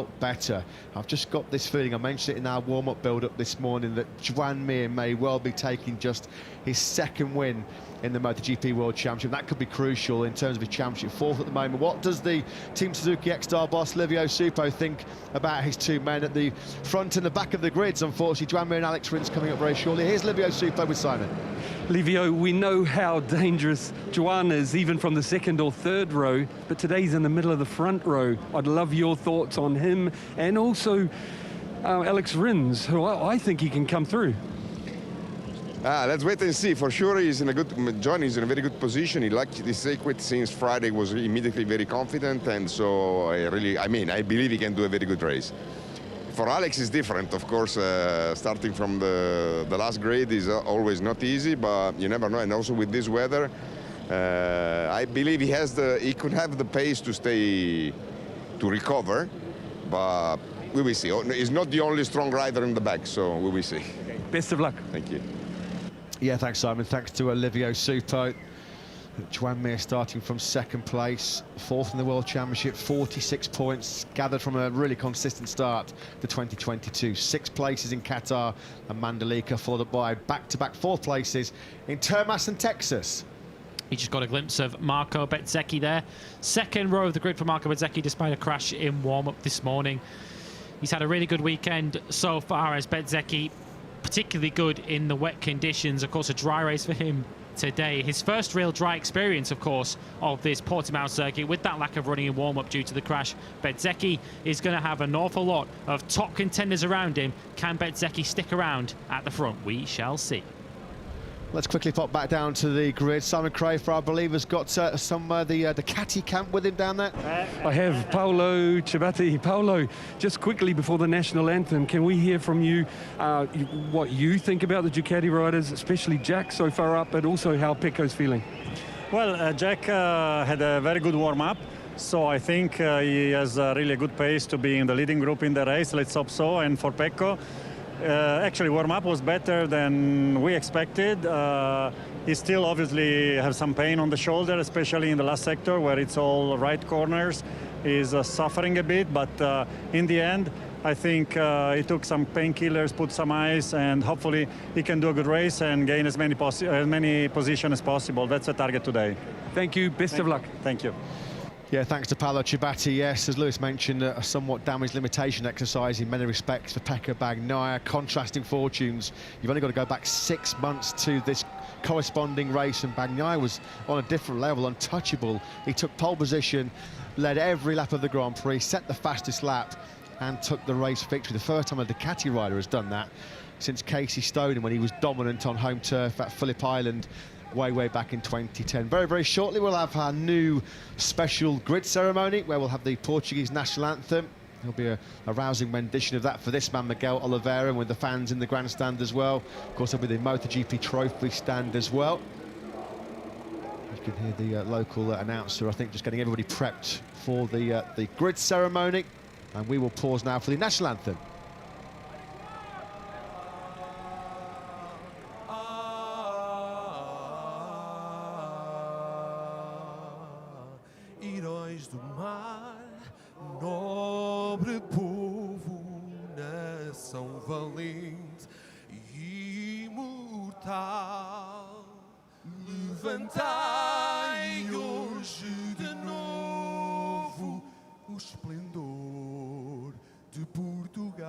better. I've just got this feeling, I mentioned it in our warm-up build-up this morning, that Joan Mir may well be taking just his second win in the MotoGP World Championship. That could be crucial in terms of his championship, fourth at the moment. What does the Team Suzuki X-Star boss Livio Supo think about his two men at the front and the back of the grids? Unfortunately, Joan Mir and Alex Rins coming up very shortly. Here's Livio Supo with Simon. Livio, we know how dangerous Joan is, even from the second or third row, but today's in the middle of the front row. I'd love your thoughts on him, and also Alex Rins, who I think he can come through. Let's wait and see. For sure, he's in a good. John is in a very good position. He liked the circuit since Friday. Was immediately very confident, and so I believe he can do a very good race. For Alex, it's different, of course. Starting from the last grade is always not easy, but you never know. And also with this weather, I believe he could have the pace to recover, but we will see. He's not the only strong rider in the back, so we will see. Best of luck. Thank you. Yeah, thanks, Simon. Thanks to Livio Supo. Joan Mir starting from second place, fourth in the World Championship, 46 points, gathered from a really consistent start to 2022. 6 places in Qatar and Mandalika, followed up by back-to-back 4th places in Termas and Texas. You just got a glimpse of Marco Bezzecchi there. Second row of the grid for Marco Bezzecchi, despite a crash in warm-up this morning. He's had a really good weekend so far as Bezzecchi, particularly good in the wet conditions. Of course, a dry race for him today. His first real dry experience, of course, of this Portimao circuit, with that lack of running in warm-up due to the crash. Bezzecchi is going to have an awful lot of top contenders around him. Can Bezzecchi stick around at the front? We shall see. Let's quickly pop back down to the grid. Simon Crafer, I believe, has got the Caddy camp with him down there. I have Paolo Ciabatti. Paolo, just quickly before the national anthem, can we hear from you what you think about the Ducati riders, especially Jack so far up, but also how Pecco's feeling? Well, Jack had a very good warm-up, so I think he has really a good pace to be in the leading group in the race. Let's hope so. And for Pecco, actually warm-up was better than we expected. He still obviously has some pain on the shoulder, especially in the last sector where it's all right corners. He's suffering a bit, but in the end, I think he took some painkillers, put some ice, and hopefully he can do a good race and gain as many positions as possible. That's the target today. Thank you. Best of luck. Thank you. Yeah, thanks to Paolo Ciabatti. Yes, as Lewis mentioned, a somewhat damaged limitation exercise in many respects for Pecco Bagnaia. Contrasting fortunes. You've only got to go back 6 months to this corresponding race, and Bagnaia was on a different level, untouchable. He took pole position, led every lap of the Grand Prix, set the fastest lap, and took the race victory. The first time a Ducati rider has done that since Casey Stoner, when he was dominant on home turf at Phillip Island way back in 2010. Very shortly we'll have our new special grid ceremony where we'll have the Portuguese national anthem. There'll be a rousing rendition of that for this man Miguel Oliveira, with the fans in the grandstand as well. Of course, there'll be the MotoGP trophy stand as well. You can hear the local announcer, I think, just getting everybody prepped for the grid ceremony, and we will pause now for the national anthem. Heróis do mar, nobre povo, nação valente e imortal, levantai hoje de novo o esplendor de Portugal.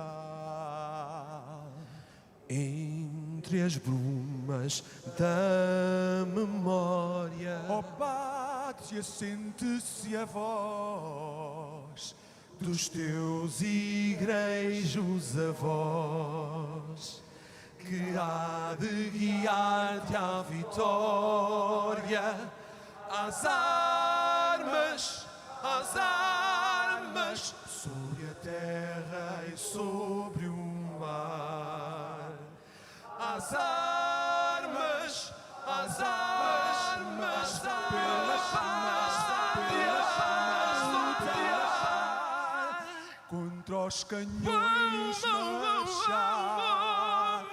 Entre as brumas da memória, ó pátria, sente-se a voz dos teus igrejos avós, que há de guiar-te à vitória. Às armas, sobre a terra e sobre o mar. Às armas, pela paz, contra os canhões marchar.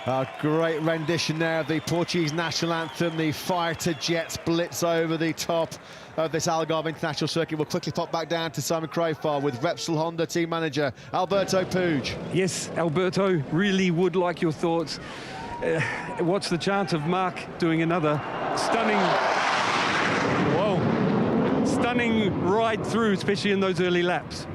A great rendition there of the Portuguese national anthem. The fighter jets blitz over the top of this Algarve International Circuit. We'll quickly pop back down to Simon Crafar with Repsol Honda team manager Alberto Puig. Yes, Alberto, really would like your thoughts. What's the chance of Mark doing another stunning ride through, especially in those early laps?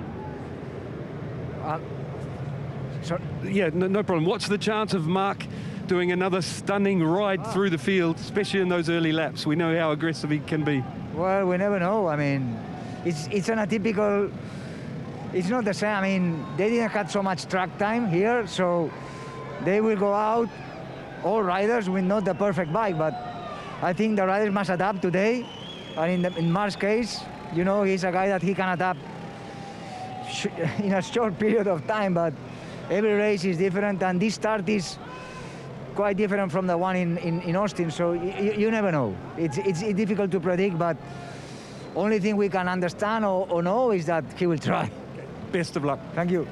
Yeah, no problem. What's the chance of Mark doing another stunning ride through the field, especially in those early laps? We know how aggressive he can be. Well, we never know. I mean, it's an atypical. It's not the same. I mean, they didn't have so much track time here, so they will go out. All riders with not the perfect bike, but I think the riders must adapt today. And in Mark's case, you know, he's a guy that he can adapt in a short period of time, but every race is different, and this start is quite different from the one in Austin, so you never know. It's difficult to predict, but only thing we can understand or know is that he will try. Best of luck. Thank you.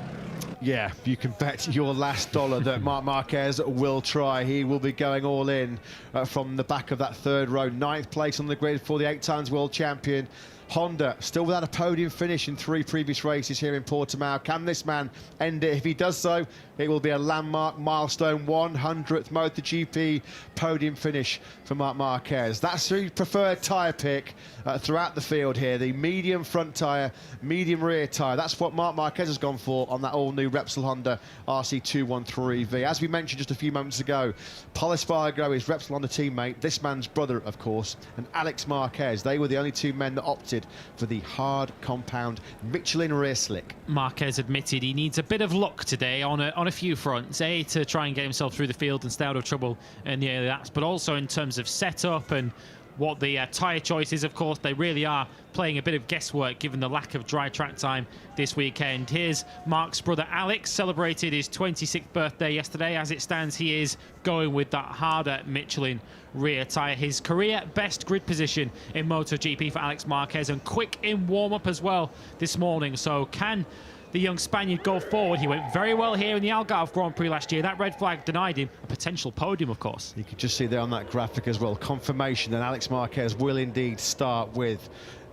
Yeah, you can bet your last dollar that Marc Marquez will try. He will be going all in from the back of that third row. 9th place on the grid for the 8 times world champion. Honda still without a podium finish in 3 previous races here in Portimao. Can this man end it? If he does so, it will be a landmark milestone 100th MotoGP podium finish for Marc Marquez. That's the preferred tyre pick throughout the field here. The medium front tyre, medium rear tyre. That's what Marc Marquez has gone for on that all-new Repsol Honda RC213V. As we mentioned just a few moments ago, Pol Espargaro is Repsol Honda teammate, this man's brother, of course, and Alex Marquez. They were the only 2 men that opted for the hard compound Michelin rear slick. Marquez admitted he needs a bit of luck today on a few fronts. To try and get himself through the field and stay out of trouble in the early laps, but also in terms of setup and what the tyre choices. Of course, they really are playing a bit of guesswork given the lack of dry track time this weekend. Here's Mark's brother Alex, celebrated his 26th birthday yesterday. As it stands, he is going with that harder Michelin rear tyre. His career best grid position in MotoGP for Alex Marquez, and quick in warm-up as well this morning. So can the young Spaniard go forward? He went very well here in the Algarve Grand Prix last year. That red flag denied him a potential podium, of course. You can just see there on that graphic as well, confirmation that Alex Marquez will indeed start with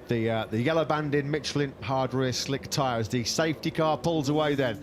the yellow-banded Michelin hard rear slick tyre as the safety car pulls away then.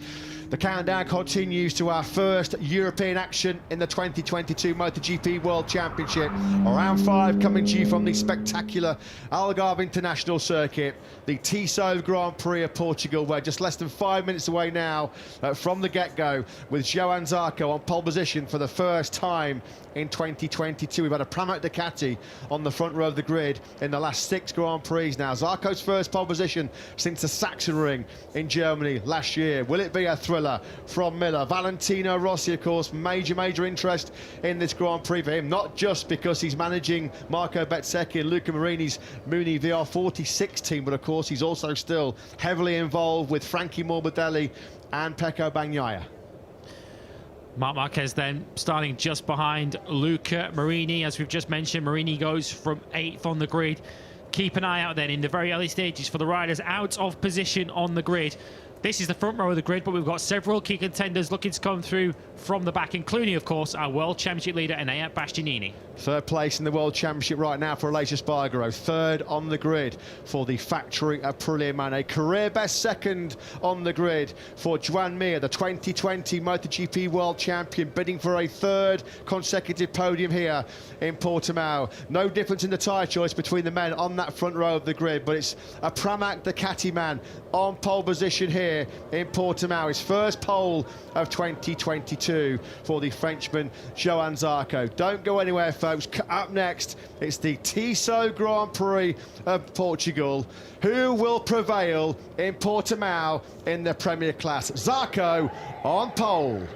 The countdown continues to our first European action in the 2022 MotoGP World Championship. Round 5 coming to you from the spectacular Algarve International Circuit, the Tiso Grand Prix of Portugal. We're just less than 5 minutes away now from the get-go, with Johan Zarco on pole position for the first time in 2022. We've had a Pramac Ducati on the front row of the grid in the last 6 Grand Prix now. Zarco's first pole position since the Sachsenring in Germany last year. Will it be a thriller from Miller? Valentino Rossi, of course, major interest in this Grand Prix for him, not just because he's managing Marco Bezzecchi and Luca Marini's Muni VR46 team, but of course he's also still heavily involved with Frankie Morbidelli and Pecco Bagnaia. Marc Marquez then starting just behind Luca Marini. As we've just mentioned, Marini goes from 8th on the grid. Keep an eye out then in the very early stages for the riders out of position on the grid. This is the front row of the grid, but we've got several key contenders looking to come through from the back, including, of course, our World Championship leader, Enea Bastianini. 3rd place in the World Championship right now for Aleix Espargaro. 3rd on the grid for the factory Aprilia man. A career best 2nd on the grid for Joan Mir, the 2020 MotoGP World Champion, bidding for a 3rd consecutive podium here in Portimao. No difference in the tyre choice between the men on that front row of the grid, but it's a Pramac Ducati man on pole position here in Portimao. His first pole of 2022 for the Frenchman Johan Zarco. Don't go anywhere, folks. Up next, it's the Tiso Grand Prix of Portugal. Who will prevail in Portimao in the Premier Class? Zarco on pole.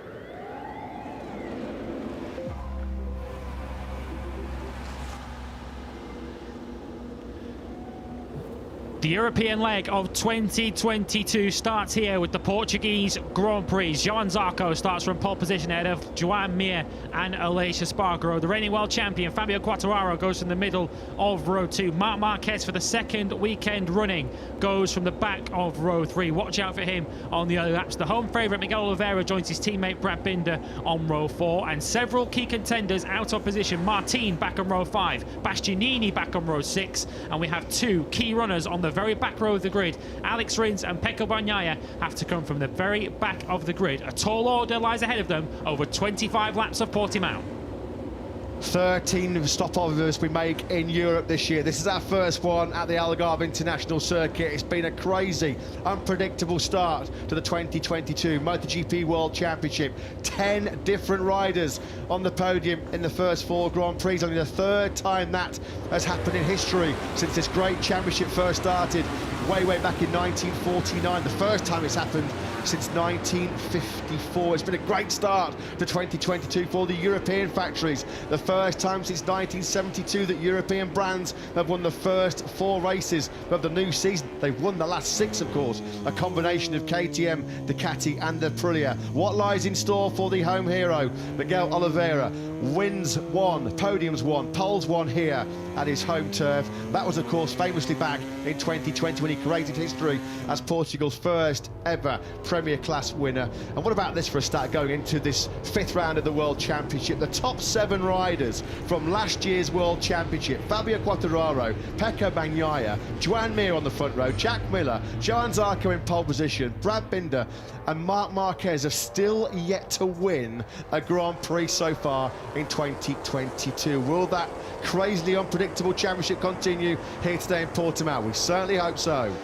The European leg of 2022 starts here with the Portuguese Grand Prix. João Zarco starts from pole position ahead of Joan Mir and Aleix Espargaro. The reigning world champion Fabio Quartararo goes from the middle of row 2. Marc Marquez, for the second weekend running, goes from the back of row 3. Watch out for him on the early laps. The home favourite Miguel Oliveira joins his teammate Brad Binder on row 4, and several key contenders out of position. Martin back on row 5, Bastianini back on row 6, and we have 2 key runners on the very back row of the grid. Alex Rins and Pecco Bagnaia have to come from the very back of the grid. A tall order lies ahead of them over 25 laps of Portimao. 13 stopovers we make in Europe this year. This is our first one at the Algarve International Circuit. It's been a crazy, unpredictable start to the 2022 MotoGP World Championship. 10 different riders on the podium in the first 4 Grand Prix. Only the 3rd time that has happened in history since this great championship first started way back in 1949. The first time it's happened since 1954. It's been a great start to 2022 for the European factories. The first time since 1972 that European brands have won the first 4 races of the new season. They've won the last 6, of course, a combination of KTM, Ducati and Aprilia. What lies in store for the home hero, Miguel Oliveira? Wins 1, podiums 1, poles 1 here at his home turf. That was, of course, famously back in 2020 when he created history as Portugal's first ever Premier Class winner. And what about this for a start going into this 5th round of the World Championship? The top 7 riders from last year's World Championship: Fabio Quartararo, Pecco Bagnaia, Joan Mir on the front row, Jack Miller, João Zarco in pole position, Brad Binder and Marc Marquez have still yet to win a Grand Prix so far in 2022. Will that crazily unpredictable championship continue here today in Portimao? We certainly hope so.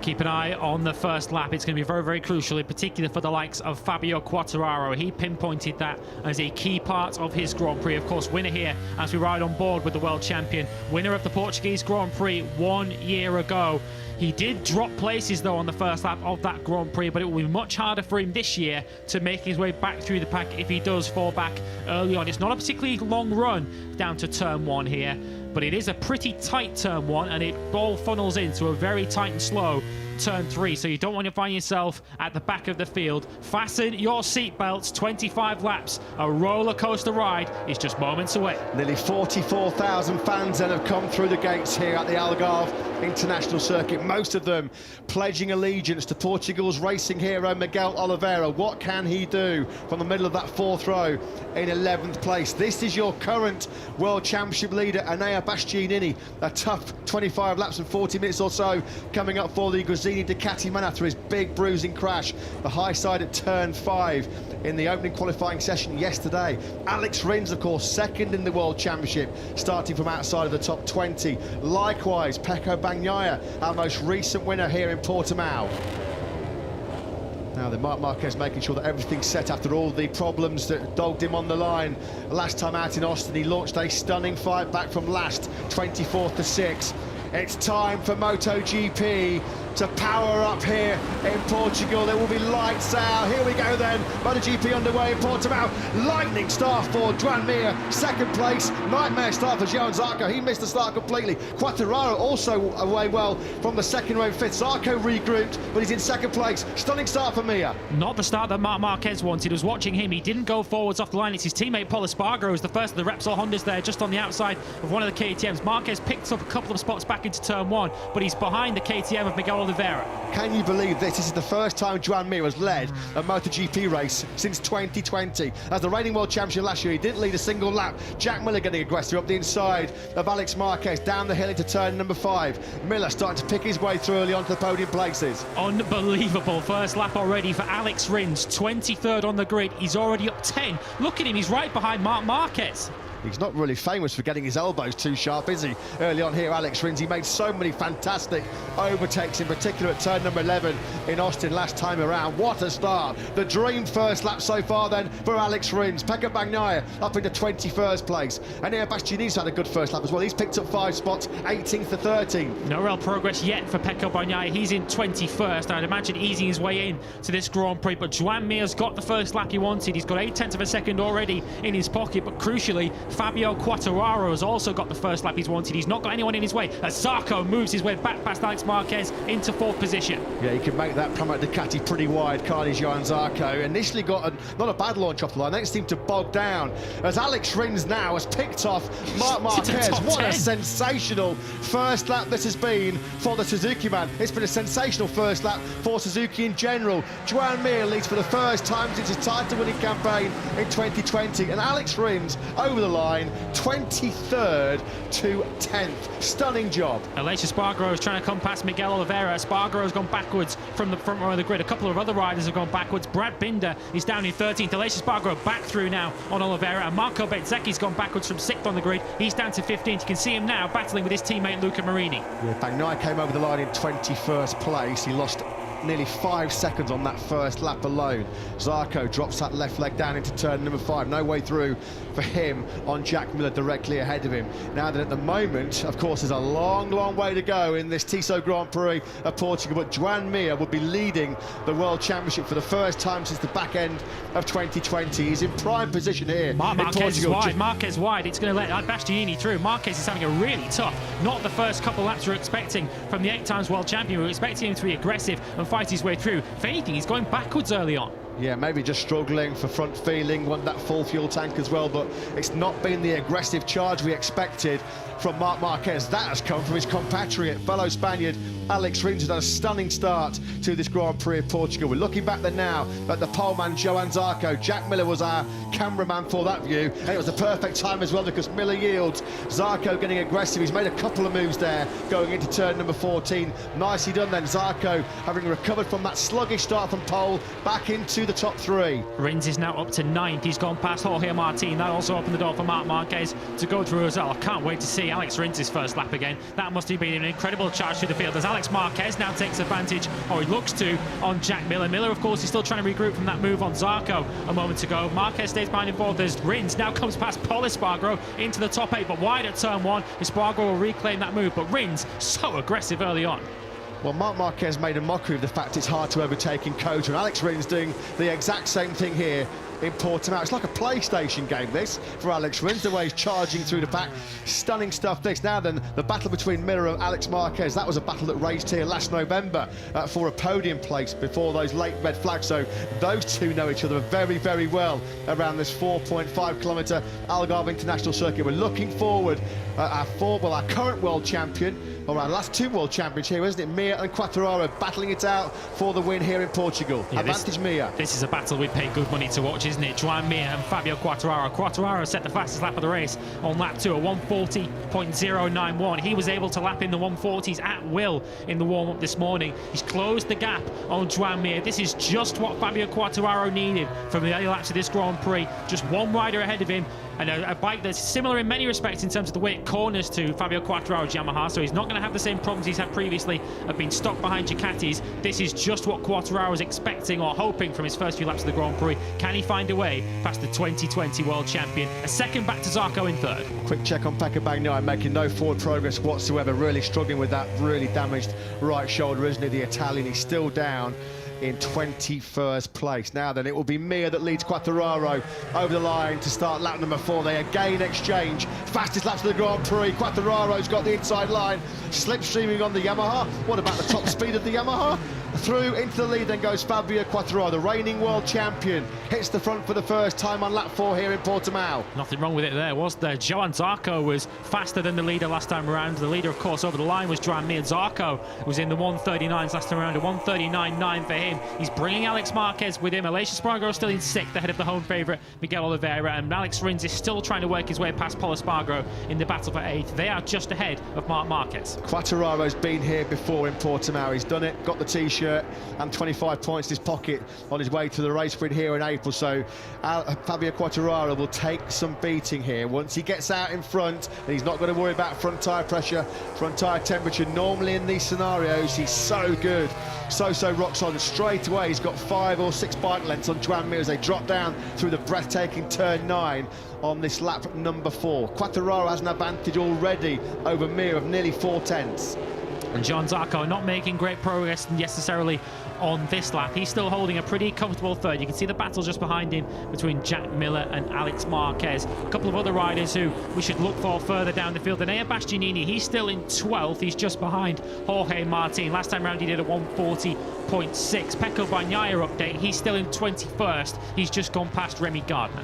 Keep an eye on the first lap. It's going to be very crucial, in particular for the likes of Fabio Quartararo. He pinpointed that as a key part of his Grand Prix. Of course, winner here as we ride on board with the world champion, winner of the Portuguese Grand Prix 1 year ago. He did drop places, though, on the first lap of that Grand Prix, but it will be much harder for him this year to make his way back through the pack if he does fall back early on. It's not a particularly long run down to turn 1 here, but it is a pretty tight turn 1, and it all funnels into a very tight and slow turn 3, so you don't want to find yourself at the back of the field. Fasten your seatbelts. 25 laps, a roller coaster ride is just moments away. Nearly 44,000 fans then have come through the gates here at the Algarve International Circuit, most of them pledging allegiance to Portugal's racing hero Miguel Oliveira. What can he do from the middle of that 4th row in 11th place? This is your current World Championship leader, Enea Bastianini. A tough 25 laps and 40 minutes or so coming up for the Ducati man after his big bruising crash, the high side at turn 5 in the opening qualifying session yesterday. Alex Rins, of course, 2nd in the World Championship, starting from outside of the top 20. Likewise, Pecco Bagnaia, our most recent winner here in Portimao. Now then, Marc Marquez making sure that everything's set after all the problems that dogged him on the line. Last time out in Austin, he launched a stunning fight back from last, 24th to 6th. It's time for MotoGP to power up here in Portugal. There will be lights out. Here we go then. MotoGP underway in Portimao. Lightning start for Joan Mir, 2nd place. Nightmare start for João Zarco. He missed the start completely. Quartararo also away well from the 2nd row 5th. Zarco regrouped, but he's in 2nd place. Stunning start for Mir. Not the start that Marc Marquez wanted. Was watching him. He didn't go forwards off the line. It's his teammate Paul Espargaro who's the first of the Repsol Hondas there, just on the outside of one of the KTMs. Marquez picks up a couple of spots back into turn 1, but he's behind the KTM of Miguel Oliveira. Can you believe this? This is the first time Joan Mir has led a MotoGP race since 2020. As the reigning world champion last year, he didn't lead a single lap. Jack Miller getting aggressive up the inside of Alex Marquez, down the hill into turn number 5. Miller starting to pick his way through early onto the podium places. Unbelievable first lap already for Alex Rins, 23rd on the grid. He's already up 10. Look at him, he's right behind Marc Marquez. He's not really famous for getting his elbows too sharp, is he? Early on here, Alex Rins, he made so many fantastic overtakes, in particular at turn number 11 in Austin last time around. What a start. The dream first lap so far then for Alex Rins. Pecco Bagnaia up into 21st place. And here Bastianini's had a good first lap as well. He's picked up 5 spots, 18th to 13th. No real progress yet for Pecco Bagnaia. He's in 21st. I'd imagine easing his way in to this Grand Prix. But Joan Mir's got the first lap he wanted. He's got 0.8 of a second already in his pocket. But crucially, Fabio Quartararo has also got the first lap he's wanted. He's not got anyone in his way as Zarco moves his way back past Alex Marquez into 4th position. Yeah, he can make that Pramac Ducati pretty wide. Carly's Johan Zarco initially got not a bad launch off the line, then it seemed to bog down as Alex Rins now has picked off Marc Marquez. What a sensational first lap this has been for the Suzuki man. It's been a sensational first lap for Suzuki in general. Joan Mir leads for the first time since his title-winning campaign in 2020, and Alex Rins over the line, 23rd to 10th. Stunning job. Aleix Espargaro is trying to come past Miguel Oliveira. Espargaro's gone backwards from the front row of the grid. A couple of other riders have gone backwards. Brad Binder is down in 13th. Aleix Espargaro back through now on Oliveira, and Marco Bezzecchi's gone backwards from 6th on the grid. He's down to 15th. You can see him now battling with his teammate Luca Marini. Yeah, Bagnaia came over the line in 21st place. He lost nearly 5 seconds on that first lap alone. Zarco drops that left leg down into turn number 5. No way through for him on Jack Miller directly ahead of him. Now that at the moment, of course, there's a long, long way to go in this Tissot Grand Prix of Portugal, but Joan Mir will be leading the World Championship for the first time since the back end of 2020. He's in prime position here Marquez in Portugal. Marquez wide. It's going to let Bastianini through. Marquez is having a really tough, not the first couple laps we're expecting from the 8 times world champion. We're expecting him to be aggressive and fight his way through. If anything, he's going backwards early on. Yeah, maybe just struggling for front feeling, want that full fuel tank as well, but it's not been the aggressive charge we expected from Marc Marquez. That has come from his compatriot, fellow Spaniard Alex Rins, who's had a stunning start to this Grand Prix of Portugal. We're looking back there now at the poleman Johan Zarco. Jack Miller was our cameraman for that view, and it was the perfect time as well because Miller yields. Zarco getting aggressive. He's made a couple of moves there going into turn number 14. Nicely done then. Zarco having recovered from that sluggish start from pole back into the top 3. Rins is now up to 9th. He's gone past Jorge Martin. That also opened the door for Marc Marquez to go through as well. I can't wait to see Alex Rins' first lap again. That must have been an incredible charge through the field as Alex Marquez now takes advantage, or he looks to, on Jack Miller. Miller, of course, is still trying to regroup from that move on Zarco a moment ago. Marquez stays behind in 4th as Rins now comes past Pol Espargaro into the top 8, but wide at turn 1. Espargaro will reclaim that move, but Rins so aggressive early on. Well, Marc Marquez made a mockery of the fact it's hard to overtake in Kota, and Alex Rins doing the exact same thing here in Portimao. It's like a PlayStation game, this, for Alex Rins, the way he's charging through the pack. Stunning stuff, this. Now then, the battle between Miller and Alex Marquez, that was a battle that raged here last November for a podium place before those late red flags, so those two know each other very, very well around this 4.5-kilometre Algarve International Circuit. We're looking forward, our current world champion, or our last 2 world champions here, isn't it? Mir and Quartararo battling it out for the win here in Portugal. Yeah, Advantage Mir. This is a battle we pay good money to watch, isn't it? Joan Mir and Fabio Quartararo. Quartararo set the fastest lap of the race on lap 2, a 1:40.091. He was able to lap in the 140s at will in the warm-up this morning. He's closed the gap on Joan Mir. This is just what Fabio Quartararo needed from the early laps of this Grand Prix. Just one rider ahead of him, and a bike that's similar in many respects in terms of the way it corners to Fabio Quartararo's Yamaha, so he's not going to have the same problems he's had previously of being stuck behind Ducatis. This is just what Quartararo is expecting or hoping from his first few laps of the Grand Prix. Can he find a way past the 2020 world champion? A second back to Zarco in 3rd. Quick check on Pecco Bagnaia, making no forward progress whatsoever, really struggling with that really damaged right shoulder, isn't he, the Italian? He's still down in 21st place. Now then, it will be Mir that leads Quartararo over the line to start lap number 4. They again exchange. Fastest laps of the Grand Prix. Quartararo's got the inside line, slipstreaming on the Yamaha. What about the top speed of the Yamaha? Through into the lead then goes Fabio Quartararo, the reigning world champion. Hits the front for the first time on lap 4 here in Portimao. Nothing wrong with it there, was there? Johan Zarco was faster than the leader last time around. The leader, of course, over the line was Joan Mir. Zarco was in the 1:39s last time around, a 1:39.9 for him. He's bringing Alex Marquez with him. Aleix Espargaro still in 6th ahead of the home favourite Miguel Oliveira, and Alex Rins is still trying to work his way past Pol Espargaro in the battle for 8th. They are just ahead of Marc Marquez. Quartararo's been here before in Portimao. He's done it, got the t-shirt and 25 points in his pocket on his way to the race sprint here in April, so Fabio Quartararo will take some beating here once he gets out in front, and he's not going to worry about front tyre pressure, front tyre temperature. Normally in these scenarios he's so good, so rock solid. Straight away he's got 5 or 6 bike lengths on Joan Mir as they drop down through the breathtaking turn 9 on this lap number 4. Quartararo has an advantage already over Mir of nearly 4 tenths. And Johan Zarco not making great progress necessarily on this lap. He's still holding a pretty comfortable third. You can see the battle just behind him between Jack Miller and Alex Marquez. A couple of other riders who we should look for further down the field. And Bastianini, he's still in 12th. He's just behind Jorge Martin. Last time round he did a 140.6. Pecco Bagnaia update, he's still in 21st. He's just gone past Remy Gardner.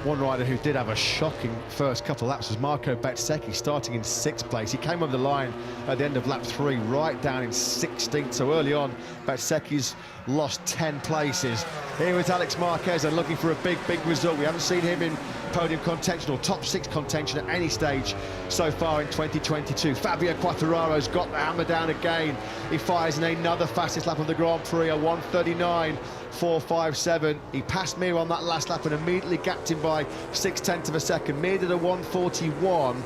One rider who did have a shocking first couple of laps was Marco Bezzecchi, starting in 6th place. He came over the line at the end of lap 3, right down in 16th. So early on, Bezzecchi's lost 10 places. Here is Alex Marquez, and looking for a big result. We haven't seen him in podium contention or top 6 contention at any stage so far in 2022. Fabio Quartararo's got the hammer down again. He fires in another fastest lap of the Grand Prix, a 1:39.457. He passed Mir on that last lap and immediately gapped him by 0.6 of a second. Mir did a 1:41.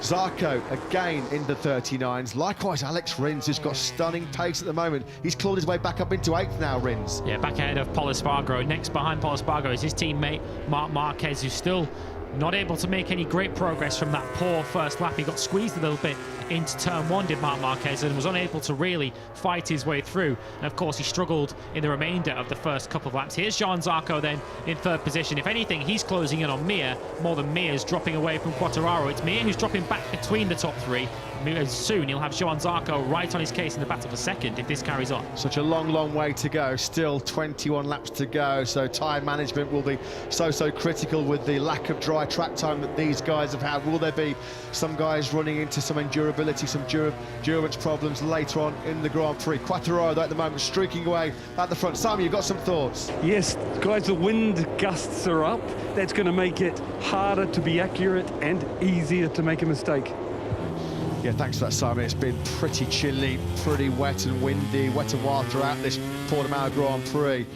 Zarco again in the 39s. Likewise, Alex Rins, who's got stunning pace at the moment. He's clawed his way back up into 8th now, Rins. Yeah, back ahead of Pol Espargaro. Next behind Pol Espargaro is his teammate Marc Marquez, who's still not able to make any great progress from that poor first lap. He got squeezed a little bit into turn 1, did Marc Marquez, and was unable to really fight his way through. And of course, he struggled in the remainder of the first couple of laps. Here's Johan Zarco then in 3rd position. If anything, he's closing in on Mir more than Mir's dropping away from Quartararo. It's Mir who's dropping back between the top 3. Soon he'll have Johan Zarco right on his case in the battle for 2nd if this carries on. Such a long way to go. Still 21 laps to go, so time management will be so critical with the lack of dry track time that these guys have had. Will there be some guys running into some endurability, some endurance problems later on in the Grand Prix? Quartararo at the moment streaking away at the front. Simon, you've got some thoughts? Yes, guys, the wind gusts are up. That's going to make it harder to be accurate and easier to make a mistake. Yeah, thanks for that, Simon. It's been pretty chilly, pretty wet and windy, wet and wild throughout this Portimao Grand Prix.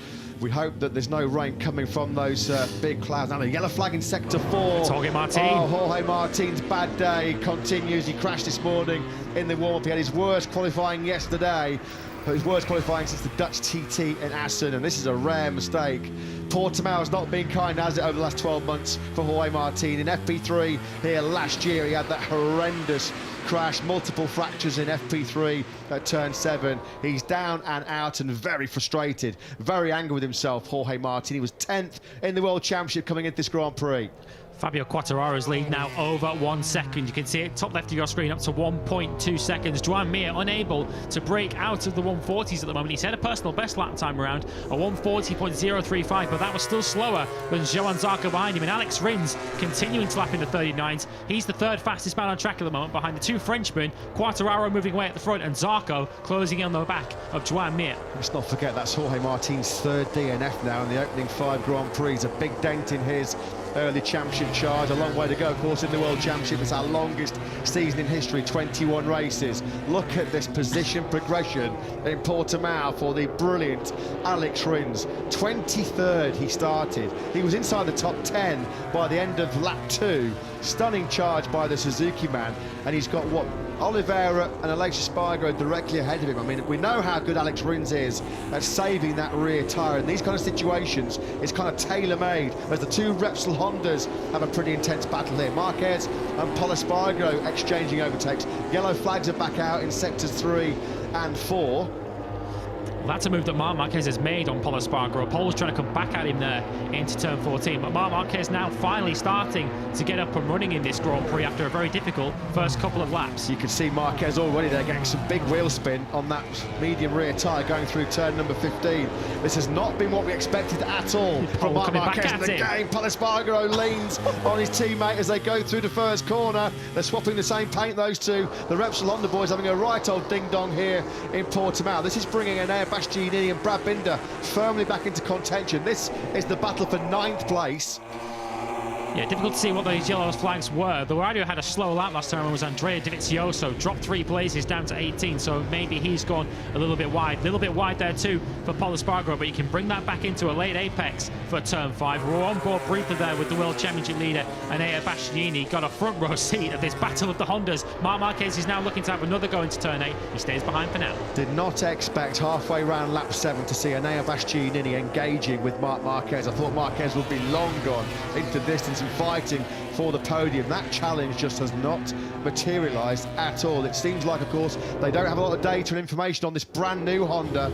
We hope that there's no rain coming from those big clouds. Now, the yellow flag in sector 4. Jorge Martin. Oh, Jorge Martin's bad day continues. He crashed this morning in the warm-up. He had his worst qualifying yesterday, but his worst qualifying since the Dutch TT in Assen, and this is a rare mistake. Portimao has not been kind, has it, over the last 12 months for Jorge Martin. In FP3 here last year, he had that horrendous crash, multiple fractures in FP3 at turn 7. He's down and out and very frustrated, very angry with himself, Jorge Martin. He was 10th in the World Championship coming into this Grand Prix. Fabio Quartararo's lead now over 1 second. You can see it top left of your screen up to 1.2 seconds. Joan Mir unable to break out of the 140s at the moment. He set a personal best lap time around, a 140.035, but that was still slower than Johan Zarco behind him. And Alex Rins continuing to lap in the 39s. He's the 3rd fastest man on track at the moment behind the 2 Frenchmen. Quartararo moving away at the front and Zarco closing in on the back of Joan Mir. Let's not forget that's Jorge Martin's 3rd DNF now in the opening 5 Grand Prix. A big dent in his early championship charge. A long way to go, of course, in the World Championship. It's our longest season in history, 21 races. Look at this position progression in Portimao for the brilliant Alex Rins. 23rd he started. He was inside the top 10 by the end of lap 2. Stunning charge by the Suzuki man, and he's got what, Oliveira and Alex Espargaro directly ahead of him. I mean, we know how good Alex Rins is at saving that rear tyre. In these kind of situations, it's kind of tailor-made, as the 2 Repsol Hondas have a pretty intense battle here. Marquez and Pol Espargaro exchanging overtakes. Yellow flags are back out in sectors 3 and 4. Well, that's a move that Marc Marquez has made on Pol Espargaro. Pol was trying to come back at him there into turn 14, but Marc Marquez now finally starting to get up and running in this Grand Prix after a very difficult first couple of laps. You can see Marquez already there getting some big wheel spin on that medium rear tyre going through turn number 15. This has not been what we expected at all from Marc Marquez in the game. Pol Espargaro leans on his teammate as they go through the first corner. They're swapping the same paint, those two. The Repsol Honda boys having a right old ding-dong here in Portimao. This is bringing an Bastianini and Brad Binder firmly back into contention. This is the battle for 9th place. Yeah, difficult to see what those yellow flags were. The rider who had a slow lap last time was Andrea Dovizioso, dropped 3 places down to 18, so maybe he's gone a little bit wide. A little bit wide there too for Pol Espargaro, but you can bring that back into a late apex for turn 5. We're on board briefly there with the World Championship leader, Enea Bastianini, got a front row seat of this battle of the Hondas. Marc Marquez is now looking to have another go into turn 8. He stays behind for now. Did not expect halfway round lap 7 to see Enea Bastianini engaging with Marc Marquez. I thought Marquez would be long gone into distance points and fighting for the podium. That challenge just has not materialised at all. It seems like, of course, they don't have a lot of data and information on this brand new Honda,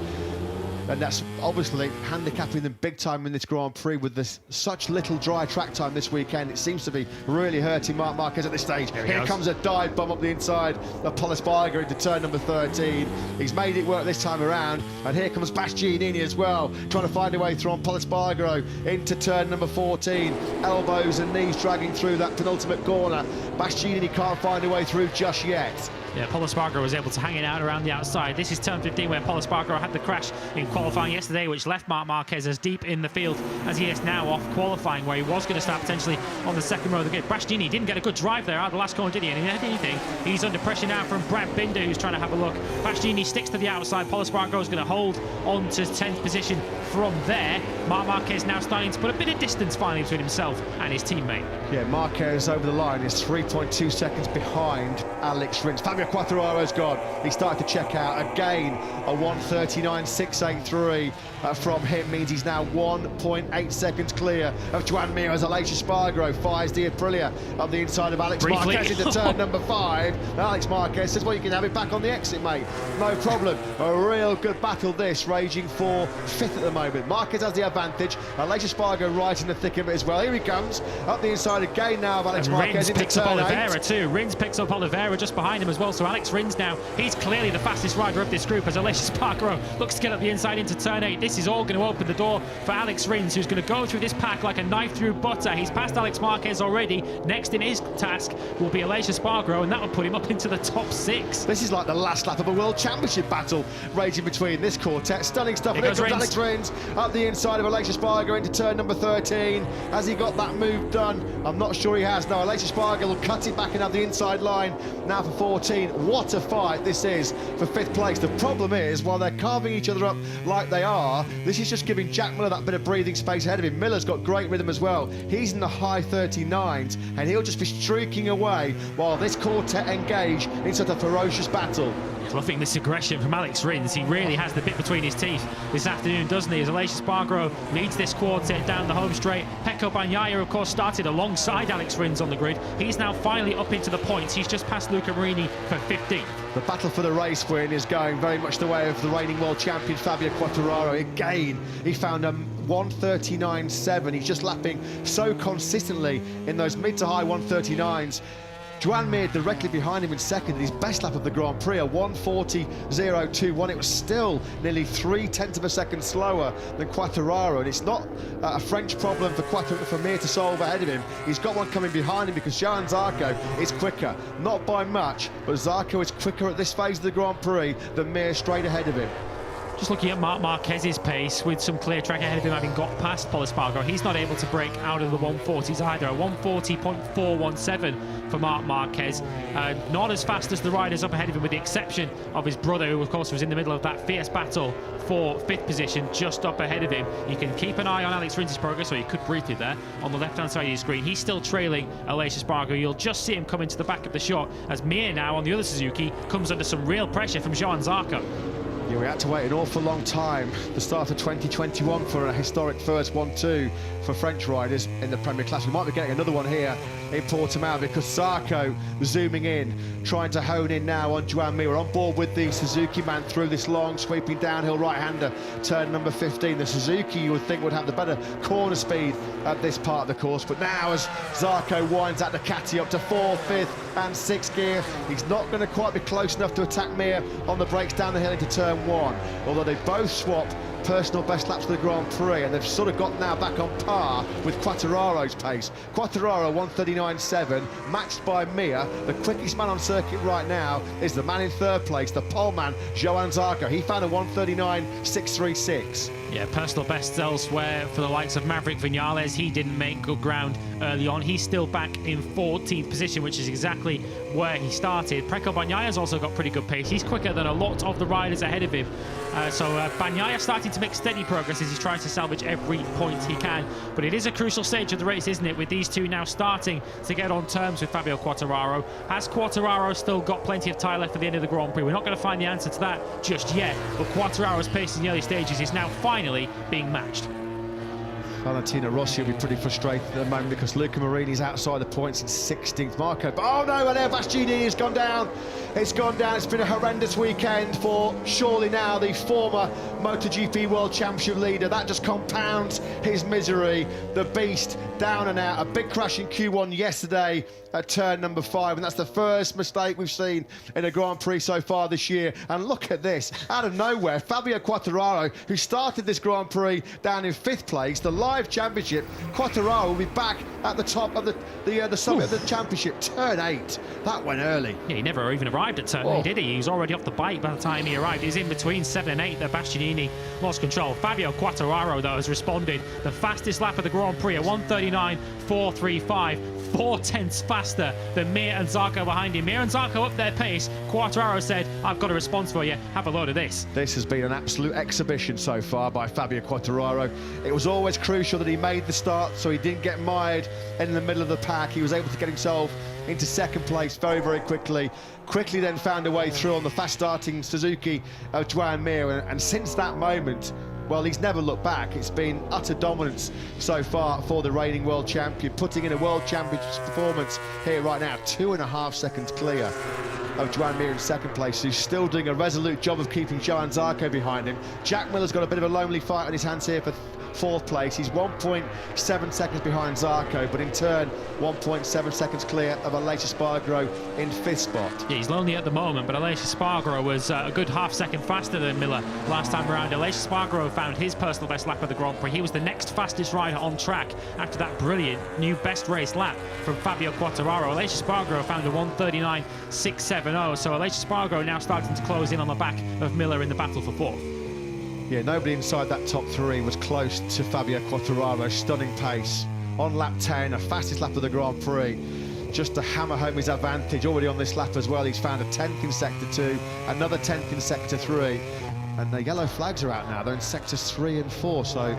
and that's obviously handicapping them big time in this Grand Prix with this such little dry track time this weekend. It seems to be really hurting Marc Marquez at this stage. Here comes a dive bomb up the inside of Pol Espargaro into turn number 13. He's made it work this time around, and here comes Bastianini as well, trying to find a way through on Pol Espargaro into turn number 14. Elbows and knees dragging through that penultimate corner. Bastianini can't find a way through just yet. Yeah, Pol Espargaro was able to hang it out around the outside. This is turn 15 where Pol Espargaro had the crash in qualifying yesterday, which left Marc Marquez as deep in the field as he is now off qualifying, where he was going to start potentially on the second row of the grid. Bastianini didn't get a good drive there out of the last corner, did he? And if anything, he's under pressure now from Brad Binder, who's trying to have a look. Bastianini sticks to the outside. Pol Espargaro is going to hold on to 10th position from there. Marc Marquez now starting to put a bit of distance finally between himself and his teammate. Yeah, Marquez over the line is 3.2 seconds behind Alex Rins. Fabio Quartararo's gone. He started to check out. Again, a 1:39.683 from him means he's now 1.8 seconds clear of Joan Mir as Aleix Espargaro fires the Aprilia up the inside of Alex Marquez into turn number 5. Alex Marquez says, well, you can have it back on the exit, mate. No problem. A real good battle this, raging for 5th at the moment. Marquez has the advantage. Aleix Espargaro right in the thick of it as well. Here he comes up the inside again now of Alex Marquez into picks up turn 8. Oliveira too. Rins picks up Oliveira just behind him as well. So Alex Rins now, he's clearly the fastest rider of this group as Aleix Espargaro looks to get up the inside into turn 8. This is all going to open the door for Alex Rins, who's going to go through this pack like a knife through butter. He's passed Alex Marquez already. Next in his task will be Aleix Espargaro, and that will put him up into the top 6. This is like the last lap of a World Championship battle raging between this quartet. Stunning stuff. Here comes Alex Rins up the inside of Aleix Espargaro into turn number 13. Has he got that move done? I'm not sure he has. No, Aleix Espargaro will cut it back and have the inside line now for 14. What a fight this is for 5th place. The problem is, while they're carving each other up like they are, this is just giving Jack Miller that bit of breathing space ahead of him. Miller's got great rhythm as well. He's in the high 39s, and he'll just be streaking away while this quartet engage in such a ferocious battle. Fluffing this aggression from Alex Rins. He really has the bit between his teeth this afternoon, doesn't he? As Aleix Espargaro leads this quartet down the home straight. Pecco Bagnaia, of course, started alongside Alex Rins on the grid. He's now finally up into the points. He's just passed Luca Marini for 15th. The battle for the race win is going very much the way of the reigning world champion Fabio Quartararo. Again, he found a 1:39.7. He's just lapping so consistently in those mid to high 1:39s. Joan Mir directly behind him in second, his best lap of the Grand Prix, a 1:40.021. It was still nearly 0.3 of a second slower than Quartararo, and it's not a French problem for Mir to solve ahead of him. He's got one coming behind him because Johan Zarco is quicker, not by much, but Zarco is quicker at this phase of the Grand Prix than Mir straight ahead of him. Just looking at Marc Marquez's pace with some clear track ahead of him, having got past Pol Espargaro, he's not able to break out of the 140s either. A 140.417 for Marc Marquez. Not as fast as the riders up ahead of him, with the exception of his brother, who of course was in the middle of that fierce battle for 5th position, just up ahead of him. You can keep an eye on Alex Rins' progress, or you could briefly there on the left-hand side of your screen. He's still trailing Aleix Espargaro. You'll just see him come into the back of the shot as Mir now on the other Suzuki comes under some real pressure from Johan Zarco. Yeah, we had to wait an awful long time, the start of 2021, for a historic first 1-2 for French riders in the Premier Class. We might be getting another one here in Portimao because Zarco zooming in, trying to hone in now on Joan Mir. We're on board with the Suzuki man through this long, sweeping downhill right-hander, turn number 15. The Suzuki, you would think, would have the better corner speed at this part of the course, but now as Zarco winds at Ducati up to 4th, 5th and 6th gear, he's not going to quite be close enough to attack Mir on the brakes down the hill into turn 1, although they both swap personal best laps of the Grand Prix, and they've sort of got now back on par with Quartararo's pace. Quartararo 1:39.7, matched by Mir. The quickest man on circuit right now is the man in 3rd place, the pole man, Johan Zarco. He found a 1:39.636. Yeah, personal bests elsewhere for the likes of Maverick Vinales. He didn't make good ground early on. He's still back in 14th position, which is exactly where he started. Pecco Bagnaia's also got pretty good pace. He's quicker than a lot of the riders ahead of him. So Bagnaia starting to make steady progress as he's trying to salvage every point he can. But it is a crucial stage of the race, isn't it, with these two now starting to get on terms with Fabio Quartararo. Has Quartararo still got plenty of tyre left for the end of the Grand Prix? We're not going to find the answer to that just yet, but Quartararo's pace in the early stages is now finally being matched. Valentino Rossi will be pretty frustrated at the moment because Luca Marini's outside the points in 16th. Marco, oh no, and there Bastianini has gone down. It's gone down. It's been a horrendous weekend for surely now the former MotoGP World Championship leader. That just compounds his misery. The beast down and out. A big crash in Q1 yesterday at turn number 5, and that's the first mistake we've seen in a Grand Prix so far this year. And look at this, out of nowhere, Fabio Quartararo, who started this Grand Prix down in 5th place, the live championship. Quartararo will be back at the top of the summit of the championship, turn 8. That went early. Yeah, he never even arrived at turn 8, did he? He was already off the bike by the time he arrived. He's in between 7 and 8 that Bastianini lost control. Fabio Quartararo, though, has responded. The fastest lap of the Grand Prix at 1:39.435, 4/10 faster than Mir and Zarco behind him. Mir and Zarco up their pace. Quartararo said, I've got a response for you. Have a load of this. This has been an absolute exhibition so far by Fabio Quartararo. It was always crucial that he made the start so he didn't get mired in the middle of the pack. He was able to get himself into 2nd place very, very quickly. Quickly then found a way through on the fast-starting Suzuki of Joan Mir, and since that moment, well, he's never looked back. It's been utter dominance so far for the reigning world champion, putting in a world championship performance here right now, 2.5 seconds clear of Joan Mir in 2nd place, who's still doing a resolute job of keeping Johan Zarco behind him. Jack Miller's got a bit of a lonely fight on his hands here for 4th place. He's 1.7 seconds behind Zarco, but in turn 1.7 seconds clear of Aleix Espargaro in 5th spot. Yeah, he's lonely at the moment, but Aleix Espargaro was a good half second faster than Miller last time around. Aleix Espargaro found his personal best lap of the Grand Prix. He was the next fastest rider on track after that brilliant new best race lap from Fabio Quartararo. Aleix Espargaro found a 1:39.670, so Aleix Espargaro now starting to close in on the back of Miller in the battle for 4th. Yeah, nobody inside that top 3 was close to Fabio Quartararo. Stunning pace on lap 10, the fastest lap of the Grand Prix, just to hammer home his advantage. Already on this lap as well, he's found a 10th in sector 2, another 10th in sector 3, and the yellow flags are out now. They're in sectors 3 and 4, so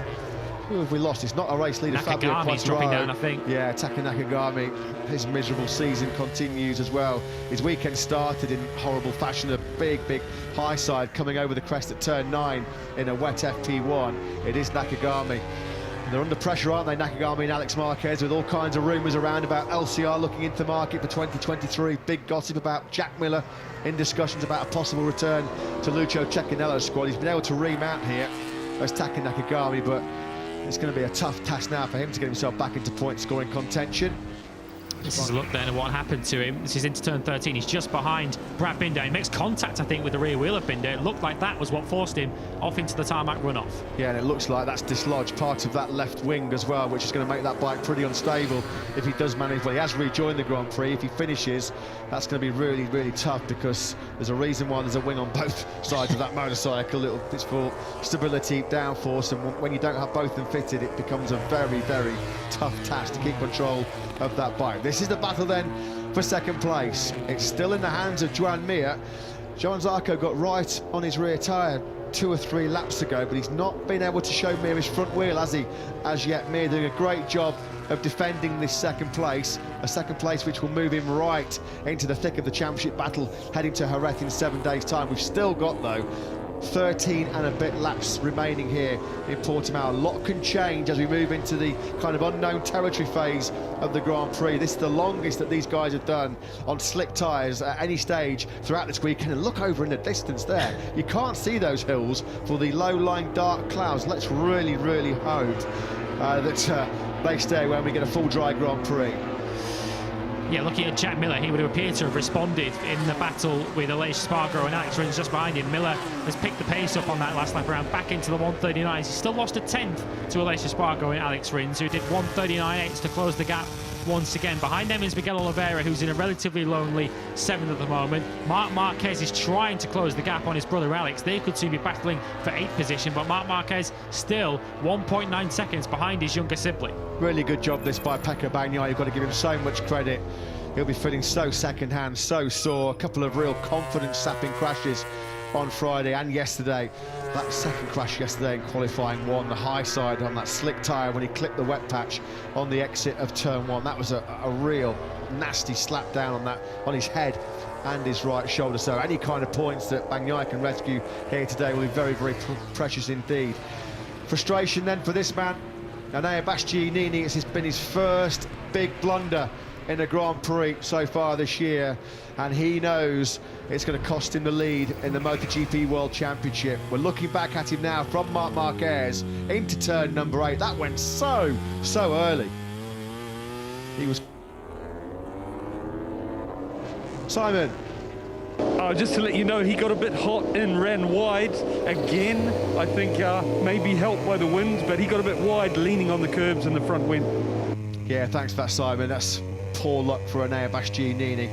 who have we lost? It's not a race leader. Fabio Nakagami's Quartararo dropping down, I think. Yeah, Taka Nakagami, his miserable season continues as well. His weekend started in horrible fashion, a big high side coming over the crest at turn 9 in a wet FP1. It is Nakagami. And they're under pressure, aren't they, Nakagami and Alex Marquez, with all kinds of rumours around about LCR looking into the market for 2023. Big gossip about Jack Miller in discussions about a possible return to Lucio Cecchinello's squad. He's been able to remount here as Taka Nakagami, but it's going to be a tough task now for him to get himself back into point-scoring contention. This is a look then at what happened to him. This is into turn 13. He's just behind Brad Binder. He makes contact, I think, with the rear wheel of Binder. It looked like that was what forced him off into the tarmac runoff. Yeah, and it looks like that's dislodged part of that left wing as well, which is going to make that bike pretty unstable if he does manage. Well, he has rejoined the Grand Prix. If he finishes, that's going to be really, really tough, because there's a reason why there's a wing on both sides of that motorcycle. It's for stability, downforce, and when you don't have both of them fitted, it becomes a very, very tough task to keep control of that bike. This is the battle then for 2nd place. It's still in the hands of Joan Mir. Johan Zarco got right on his rear tyre 2 or 3 laps ago, but he's not been able to show Mir his front wheel, has he, as yet. Mir doing a great job of defending this 2nd place, a 2nd place which will move him right into the thick of the championship battle heading to Jerez in 7 days' time. We've still got, though, 13 and a bit laps remaining here in Portimao. A lot can change as we move into the kind of unknown territory phase of the Grand Prix. This is the longest that these guys have done on slick tyres at any stage throughout this weekend. And look over in the distance there. You can't see those hills for the low-lying dark clouds. Let's really, really hope that they stay when we get a full dry Grand Prix. Yeah, looking at Jack Miller, he would appear to have responded in the battle with Aleix Espargaro and Alex Rins just behind him. Miller has picked the pace up on that last lap around, back into the 1:39s. He's still lost a 10th to Aleix Espargaro and Alex Rins, who did 1:39.8 to close the gap once again. Behind them is Miguel Oliveira, who's in a relatively lonely 7th at the moment. Marc Marquez is trying to close the gap on his brother Alex. They could soon be battling for 8th position, but Marc Marquez still 1.9 seconds behind his younger sibling. Really good job this by Pecco Bagnaia. You've got to give him so much credit. He'll be feeling so second-hand, so sore. A couple of real confidence-sapping crashes on Friday and yesterday. That 2nd crash yesterday in qualifying 1, the high side on that slick tyre when he clipped the wet patch on the exit of turn 1. That was a real nasty slap down on his head and his right shoulder. So any kind of points that Bagnaia can rescue here today will be very, very precious indeed. Frustration then for this man Enea Bastianini, it's been his first big blunder in a Grand Prix so far this year, and he knows it's going to cost him the lead in the MotoGP World Championship. We're looking back at him now from Marc Marquez into turn number 8. That went so early. He was... Simon. Just to let you know, he got a bit hot and ran wide again. I think maybe helped by the wind, but he got a bit wide, leaning on the curbs in the front wind. Yeah, thanks for that, Simon. That's poor luck for Enea Bastianini.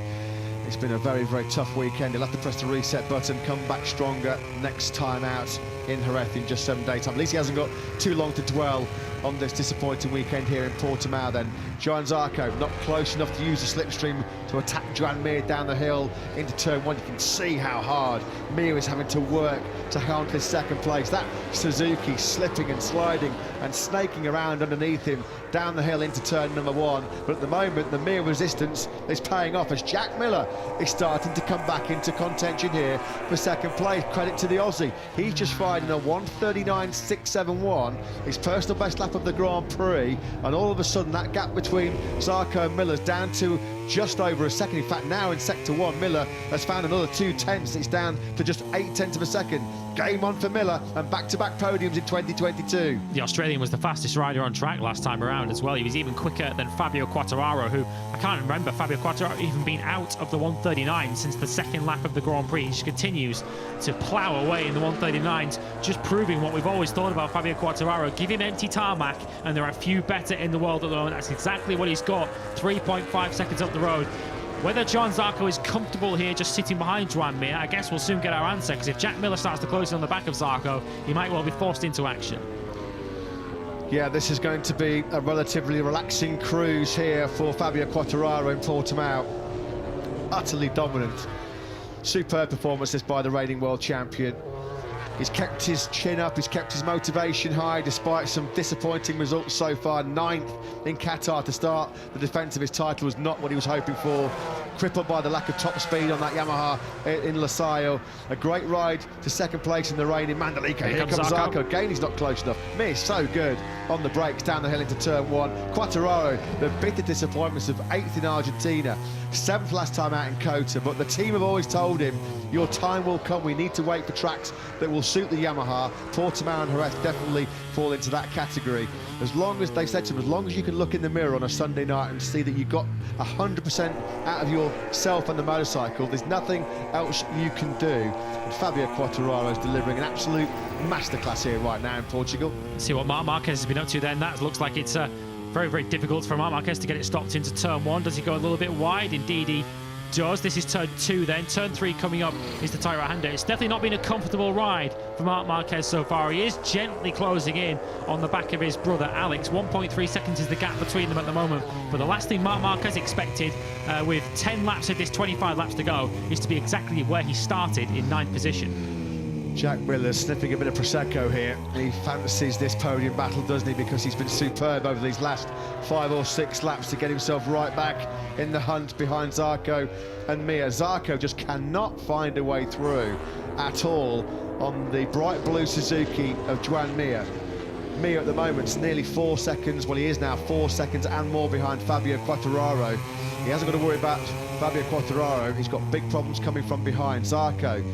It's been a very tough weekend. He'll have to press the reset button, come back stronger next time out in Jerez in just 7 days' time. At least he hasn't got too long to dwell on this disappointing weekend here in Portimao then. Johan Zarco not close enough to use the slipstream to attack Joan Mir down the hill into turn 1. You can see how hard Mir is having to work to hold this second place. That Suzuki slipping and sliding and snaking around underneath him down the hill into turn number 1. But at the moment, the Mir resistance is paying off as Jack Miller is starting to come back into contention here for second place. Credit to the Aussie. He's just fired in a 1:39.671, his personal best lap of the Grand Prix, and all of a sudden that gap between Zarco and Miller's down to just over a second. In fact, now in sector 1, Miller has found another 2/10. It's down to just 8/10 of a second. Game on for Miller, and back-to-back podiums in 2022. The Australian was the fastest rider on track last time around as well. He was even quicker than Fabio Quartararo, who I can't remember Fabio Quartararo even being out of the 1:39 since the second lap of the Grand Prix. He just continues to plough away in the 1:39s, just proving what we've always thought about Fabio Quartararo. Give him empty tarmac, and there are few better in the world at the moment. That's exactly what he's got, 3.5 seconds up the road. Whether Johan Zarco is comfortable here just sitting behind Joan Mir, I guess we'll soon get our answer, because if Jack Miller starts to close in on the back of Zarco, he might well be forced into action. Yeah, this is going to be a relatively relaxing cruise here for Fabio Quartararo in Portimao. Utterly dominant. Superb performances by the reigning world champion. He's kept his chin up, he's kept his motivation high despite some disappointing results so far. 9th in Qatar to start. The defence of his title was not what he was hoping for. Crippled by the lack of top speed on that Yamaha in Losail. A great ride to second place in the rain in Mandalika. Here comes Zarco. Again, he's not close enough. Mir so good on the brakes down the hill into turn 1. Quartararo, the bitter disappointments of 8th in Argentina. 7th last time out in Kota, but the team have always told him, your time will come. We need to wait for tracks that will suit the Yamaha. Portimao and Jerez definitely fall into that category. As long as they said to him, as long as you can look in the mirror on a Sunday night and see that you got 100% out of yourself and the motorcycle, there's nothing else you can do. And Fabio Quartararo is delivering an absolute masterclass here right now in Portugal. See what Marc Marquez has been up to then. That looks like it's very difficult for Marc Marquez to get it stopped into turn 1. Does he go a little bit wide? Indeed he does. This is turn 2 then. Turn 3 coming up is the tight right-hander. It's definitely not been a comfortable ride for Marc Marquez so far. He is gently closing in on the back of his brother Alex. 1.3 seconds is the gap between them at the moment. But the last thing Marc Marquez expected with 10 laps of this 25 laps to go is to be exactly where he started in 9th position. Jack Miller sniffing a bit of Prosecco here. He fancies this podium battle, doesn't he? Because he's been superb over these last 5 or 6 laps to get himself right back in the hunt behind Zarco and Mir. Zarco just cannot find a way through at all on the bright blue Suzuki of Joan Mir. Mir at the moment is nearly 4 seconds, well he is now 4 seconds and more behind Fabio Quartararo. He hasn't got to worry about Fabio Quartararo, he's got big problems coming from behind. Zarco,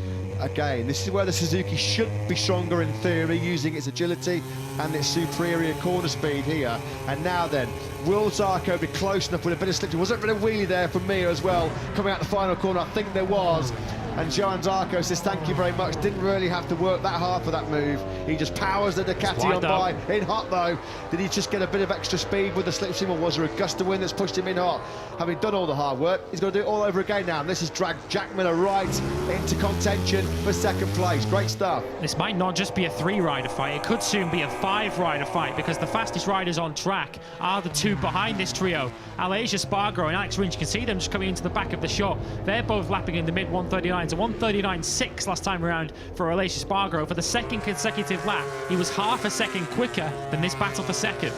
again, this is where the Suzuki should be stronger in theory, using its agility and its superior corner speed here. And now then, will Zarco be close enough with a bit of slip? Was there a bit of wheelie there from Mir as well, coming out the final corner? I think there was. And Johan Zarco says thank you very much. Didn't really have to work that hard for that move. He just powers the Ducati on by. In hot though. Did he just get a bit of extra speed with the slipstream, or was there a gust of wind that's pushed him in hot? Having done all the hard work, he's got to do it all over again now. And this has dragged Jack Miller right into contention for second place. Great stuff. This might not just be a 3-rider fight. It could soon be a 5-rider fight, because the fastest riders on track are the 2 behind this trio. Aleix Espargaro and Alex Rins. You can see them just coming into the back of the shot. They're both lapping in the mid 1:39s. A 1:39.6 last time around for Aleix Espargaro. For the second consecutive lap, he was half a second quicker than this battle for second.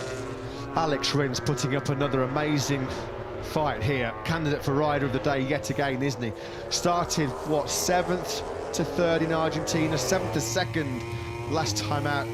Alex Rins putting up another amazing fight here. Candidate for Rider of the Day yet again, isn't he? Started, what, 7th to 3rd in Argentina, 7th to 2nd last time out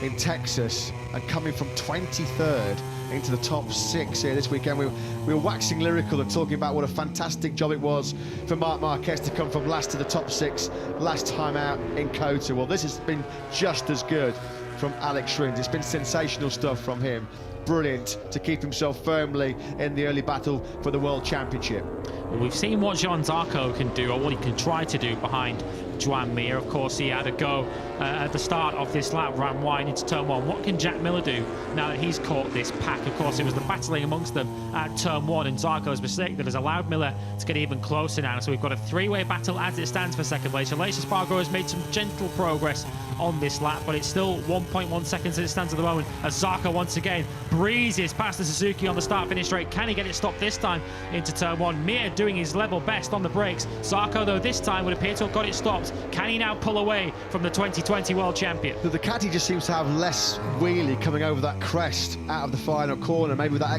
in Texas and coming from 23rd into the top 6 here this weekend. We were waxing lyrical and talking about what a fantastic job it was for Marc Marquez to come from last to the top 6 last time out in COTA. Well, this has been just as good from Alex Rins. It's been sensational stuff from him. Brilliant to keep himself firmly in the early battle for the World Championship. Well, we've seen what Joan Zarco can do, or what he can try to do behind Joan Mir. Of course, he had a go at the start of this lap, ran wide into turn 1. What can Jack Miller do now that he's caught this pack? Of course, it was the battling amongst them at turn 1 and Zarco's mistake that has allowed Miller to get even closer now. So we've got a 3-way battle as it stands for second place. Aleix Espargaro has made some gentle progress on this lap, but it's still 1.1 seconds as it stands at the moment, as Zarco once again breezes past the Suzuki on the start-finish straight. Can he get it stopped this time into turn 1? Mir doing his level best on the brakes. Zarco, though, this time would appear to have got it stopped. Can he now pull away from the 2020 World Champion? The Ducati just seems to have less wheelie coming over that crest out of the final corner, maybe with that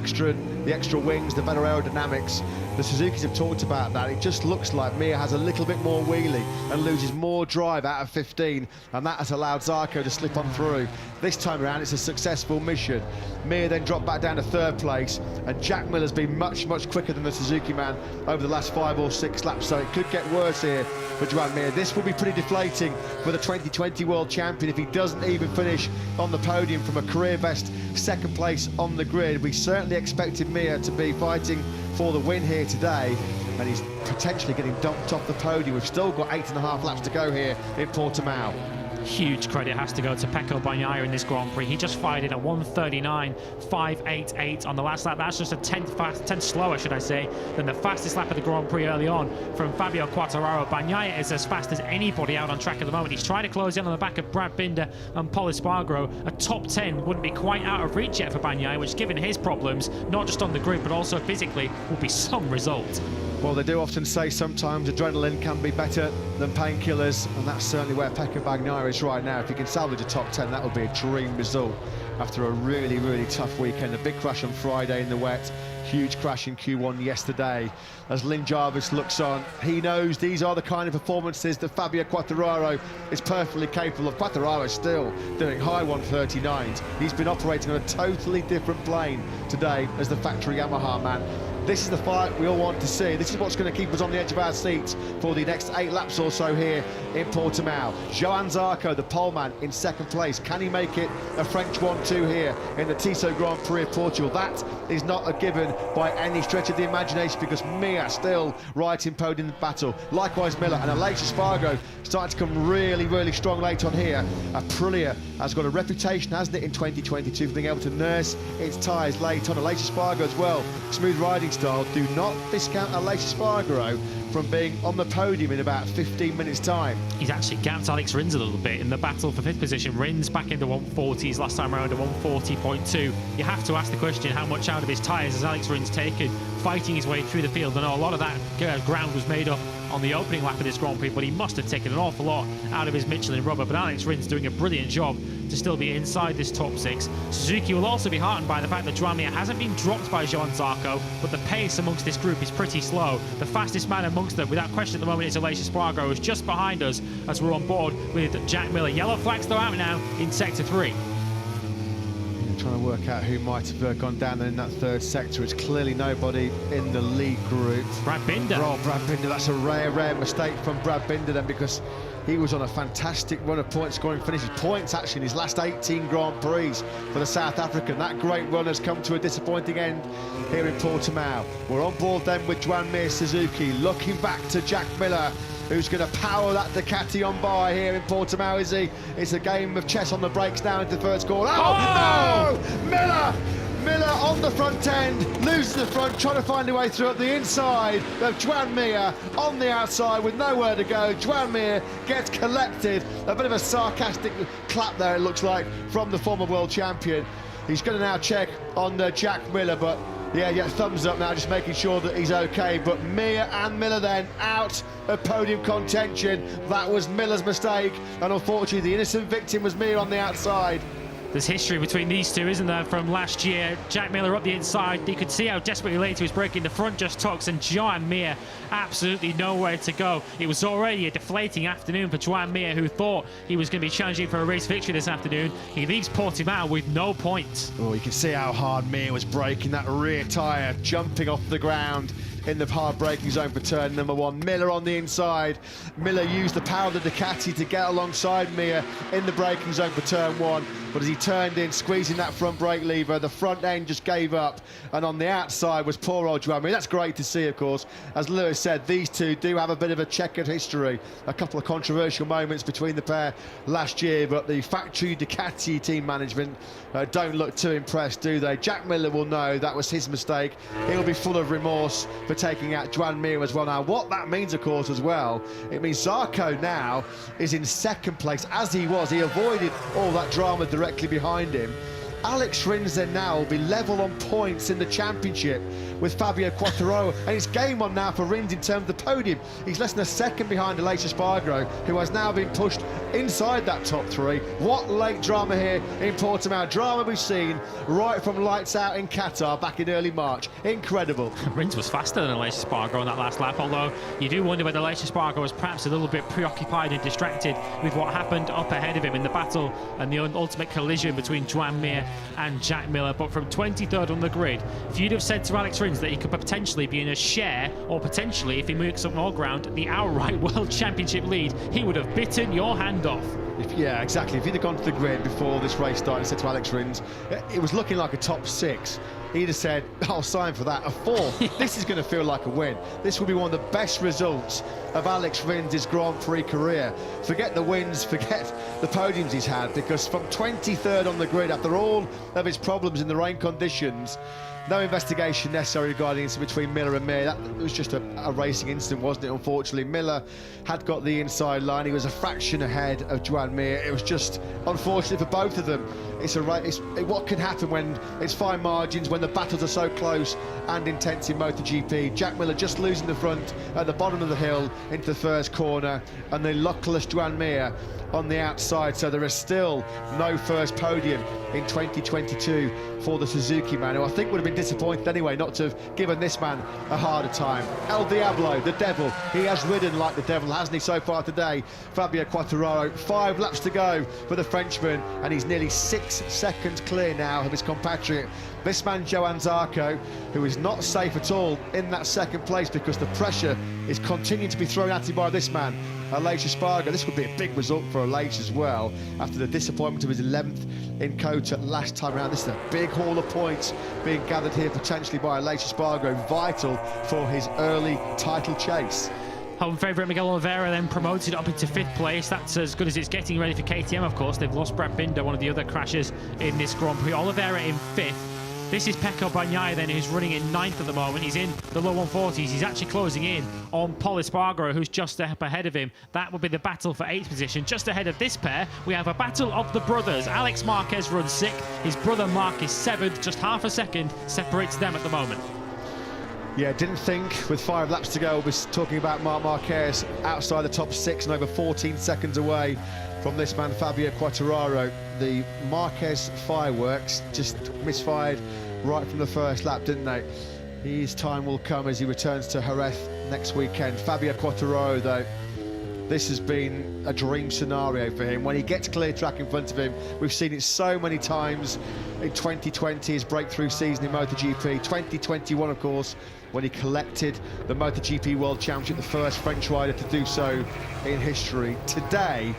the extra wings, the better aerodynamics. The Suzukis have talked about that. It just looks like Mir has a little bit more wheelie and loses more drive out of 15, and that has allowed Zarco to slip on through. This time around, it's a successful mission. Mir then dropped back down to 3rd place, and Jack Miller's been much quicker than the Suzuki man over the last 5 or 6 laps, so it could get worse here for Joan Mir. This will be pretty deflating for the 2020 World Champion if he doesn't even finish on the podium from a career best 2nd place on the grid. We certainly expected Mir to be fighting for the win here today, and he's potentially getting dumped off the podium. We've still got 8.5 laps to go here in Portimao. Huge credit has to go to Pecco Bagnaia in this Grand Prix. He just fired in a 1:39.588 on the last lap. That's just a 10th slower, should I say, than the fastest lap of the Grand Prix early on from Fabio Quartararo. Bagnaia is as fast as anybody out on track at the moment. He's trying to close in on the back of Brad Binder and Pol Espargaro. A top 10 wouldn't be quite out of reach yet for Bagnaia, which, given his problems, not just on the grid but also physically, will be some result. Well, they do often say sometimes adrenaline can be better than painkillers, and that's certainly where Pecco Bagnaia is right now. If he can salvage a top 10, that would be a dream result after a really tough weekend. A big crash on Friday in the wet, huge crash in Q1 yesterday. As Lynn Jarvis looks on, he knows these are the kind of performances that Fabio Quartararo is perfectly capable of. Quartararo is still doing high 139s. He's been operating on a totally different plane today as the factory Yamaha man. This is the fight we all want to see. This is what's going to keep us on the edge of our seats for the next 8 laps or so here in Portimao. Joan Zarco, the pole man, in 2nd place. Can he make it a French 1-2 here in the Tissot Grand Prix of Portugal? That is not a given by any stretch of the imagination, because Mir still right in podium battle. Likewise Miller, and Aleix Espargaro starting to come really strong late on here. Aprilia has got a reputation, hasn't it, in 2022 for being able to nurse its tyres late on. Aleix Espargaro as well, smooth riding style. Do not discount Aleix Espargaro from being on the podium in about 15 minutes time. He's actually gapped Alex Rins a little bit in the battle for 5th position. Rins back in the 140s last time around, a 140.2. You have to ask the question, how much out of his tyres has Alex Rins taken fighting his way through the field? I know a lot of that ground was made up on the opening lap of this Grand Prix, but he must have taken an awful lot out of his Michelin rubber. But Alex Rins doing a brilliant job to still be inside this top 6. Suzuki will also be heartened by the fact that Joan Mir hasn't been dropped by Joan Zarco, but the pace amongst this group is pretty slow. The fastest man amongst them, without question at the moment, is Aleix Espargaro, who's just behind us as we're on board with Jack Miller. Yellow flags though out now in sector 3. Trying to work out who might have gone down in that 3rd sector. It's clearly nobody in the lead group. Brad Binder. Oh, Brad Binder, that's a rare mistake from Brad Binder then, because he was on a fantastic run of point scoring finishes. Points actually in his last 18 Grand Prix for the South African. That great run has come to a disappointing end here in Portimao. We're on board then with Joan Mir Suzuki, looking back to Jack Miller, who's going to power that Ducati on by here in Portimao, is he? It's a game of chess on the brakes now into the 1st corner. Oh! No! Miller on the front end, loses the front, trying to find a way through at the inside of Joan Mir on the outside with nowhere to go. Joan Mir gets collected. A bit of a sarcastic clap there, it looks like, from the former world champion. He's going to now check on Jack Miller, but yeah, thumbs up now, just making sure that he's okay. But Mir and Miller then out of podium contention. That was Miller's mistake, and unfortunately the innocent victim was Mir on the outside. There's history between these two, isn't there, from last year? Jack Miller up the inside. You could see how desperately late he was braking. The front just tucks, and Joan Mir absolutely nowhere to go. It was already a deflating afternoon for Joan Mir, who thought he was going to be challenging for a race victory this afternoon. He leaves Portimao with no points. Oh, you can see how hard Mir was braking. That rear tyre jumping off the ground in the hard braking zone for turn number 1. Miller on the inside. Miller used the power of the Ducati to get alongside Mir in the braking zone for turn 1. But as he turned in, squeezing that front brake lever, the front end just gave up. And on the outside was poor old Joan Mir. That's great to see, of course. As Lewis said, these two do have a bit of a checkered history. A couple of controversial moments between the pair last year, but the factory Ducati team management don't look too impressed, do they? Jack Miller will know that was his mistake. He'll be full of remorse for taking out Joan Mir as well. Now, what that means, of course, as well, it means Zarco now is in second place, as he was. He avoided all that drama directly behind him. Alex Rins then now will be level on points in the championship with Fabio Quartararo, and it's game on now for Rins in terms of the podium. He's less than a second behind Aleix Espargaro, who has now been pushed inside that top 3. What late drama here in Portimao. Drama we've seen right from lights out in Qatar back in early March. Incredible. Rins was faster than Aleix Espargaro on that last lap, although you do wonder whether Aleix Espargaro was perhaps a little bit preoccupied and distracted with what happened up ahead of him in the battle and the ultimate collision between Joan Mir and Jack Miller. But from 23rd on the grid, if you'd have said to Alex Rins that he could potentially be in a share, or potentially, if he makes up more ground, the outright World Championship lead, he would have bitten your hand off. Yeah, exactly. If he'd have gone to the grid before this race started and said to Alex Rins, it was looking like a top 6, he'd have said, I'll sign for that. A 4, this is going to feel like a win. This will be one of the best results of Alex Rins' Grand Prix career. Forget the wins, forget the podiums he's had, because from 23rd on the grid, after all of his problems in the rain conditions, no investigation necessary regarding incident between Miller and Mir. That was just a racing incident, wasn't it? Unfortunately, Miller had got the inside line. He was a fraction ahead of Joan Mir. It was just unfortunate for both of them. It's a race. What can happen when it's fine margins, when the battles are so close and intense in MotoGP? Jack Miller just losing the front at the bottom of the hill into the first corner, and the luckless Joan Mir on the outside. So there is still no first podium in 2022 for the Suzuki man, who I think would have been disappointed anyway not to have given this man a harder time. El Diablo, the devil, he has ridden like the devil, hasn't he, so far today? Fabio Quartararo, 5 laps to go for the Frenchman, and he's nearly 6 seconds clear now of his compatriot, this man Johan Zarco, who is not safe at all in that second place because the pressure is continuing to be thrown at him by this man, Aleix Espargaro. This would be a big result for Aleix as well, after the disappointment of his 11th in Kota last time around. This is a big haul of points being gathered here potentially by Aleix Espargaro, vital for his early title chase. Home favourite Miguel Oliveira then promoted up into 5th place. That's as good as it's getting ready for KTM, of course. They've lost Brad Binder, one of the other crashers in this Grand Prix. Oliveira in 5th. This is Pecco Bagnaia then, who's running in 9th at the moment. He's in the low 140s. He's actually closing in on Pol Espargaro, who's just up ahead of him. That will be the battle for 8th position. Just ahead of this pair, we have a battle of the brothers. Alex Marquez runs 6th. His brother Mark is 7th. Just half a second separates them at the moment. Yeah, didn't think with 5 laps to go we'll be talking about Marc Marquez outside the top 6 and over 14 seconds away from this man Fabio Quartararo. The Marquez fireworks just misfired right from the first lap, didn't they? His time will come as he returns to Jerez next weekend. Fabio Quartararo, though, this has been a dream scenario for him. When he gets clear track in front of him, we've seen it so many times in 2020, his breakthrough season in MotoGP. 2021, of course, when he collected the MotoGP World Championship, the first French rider to do so in history. Today,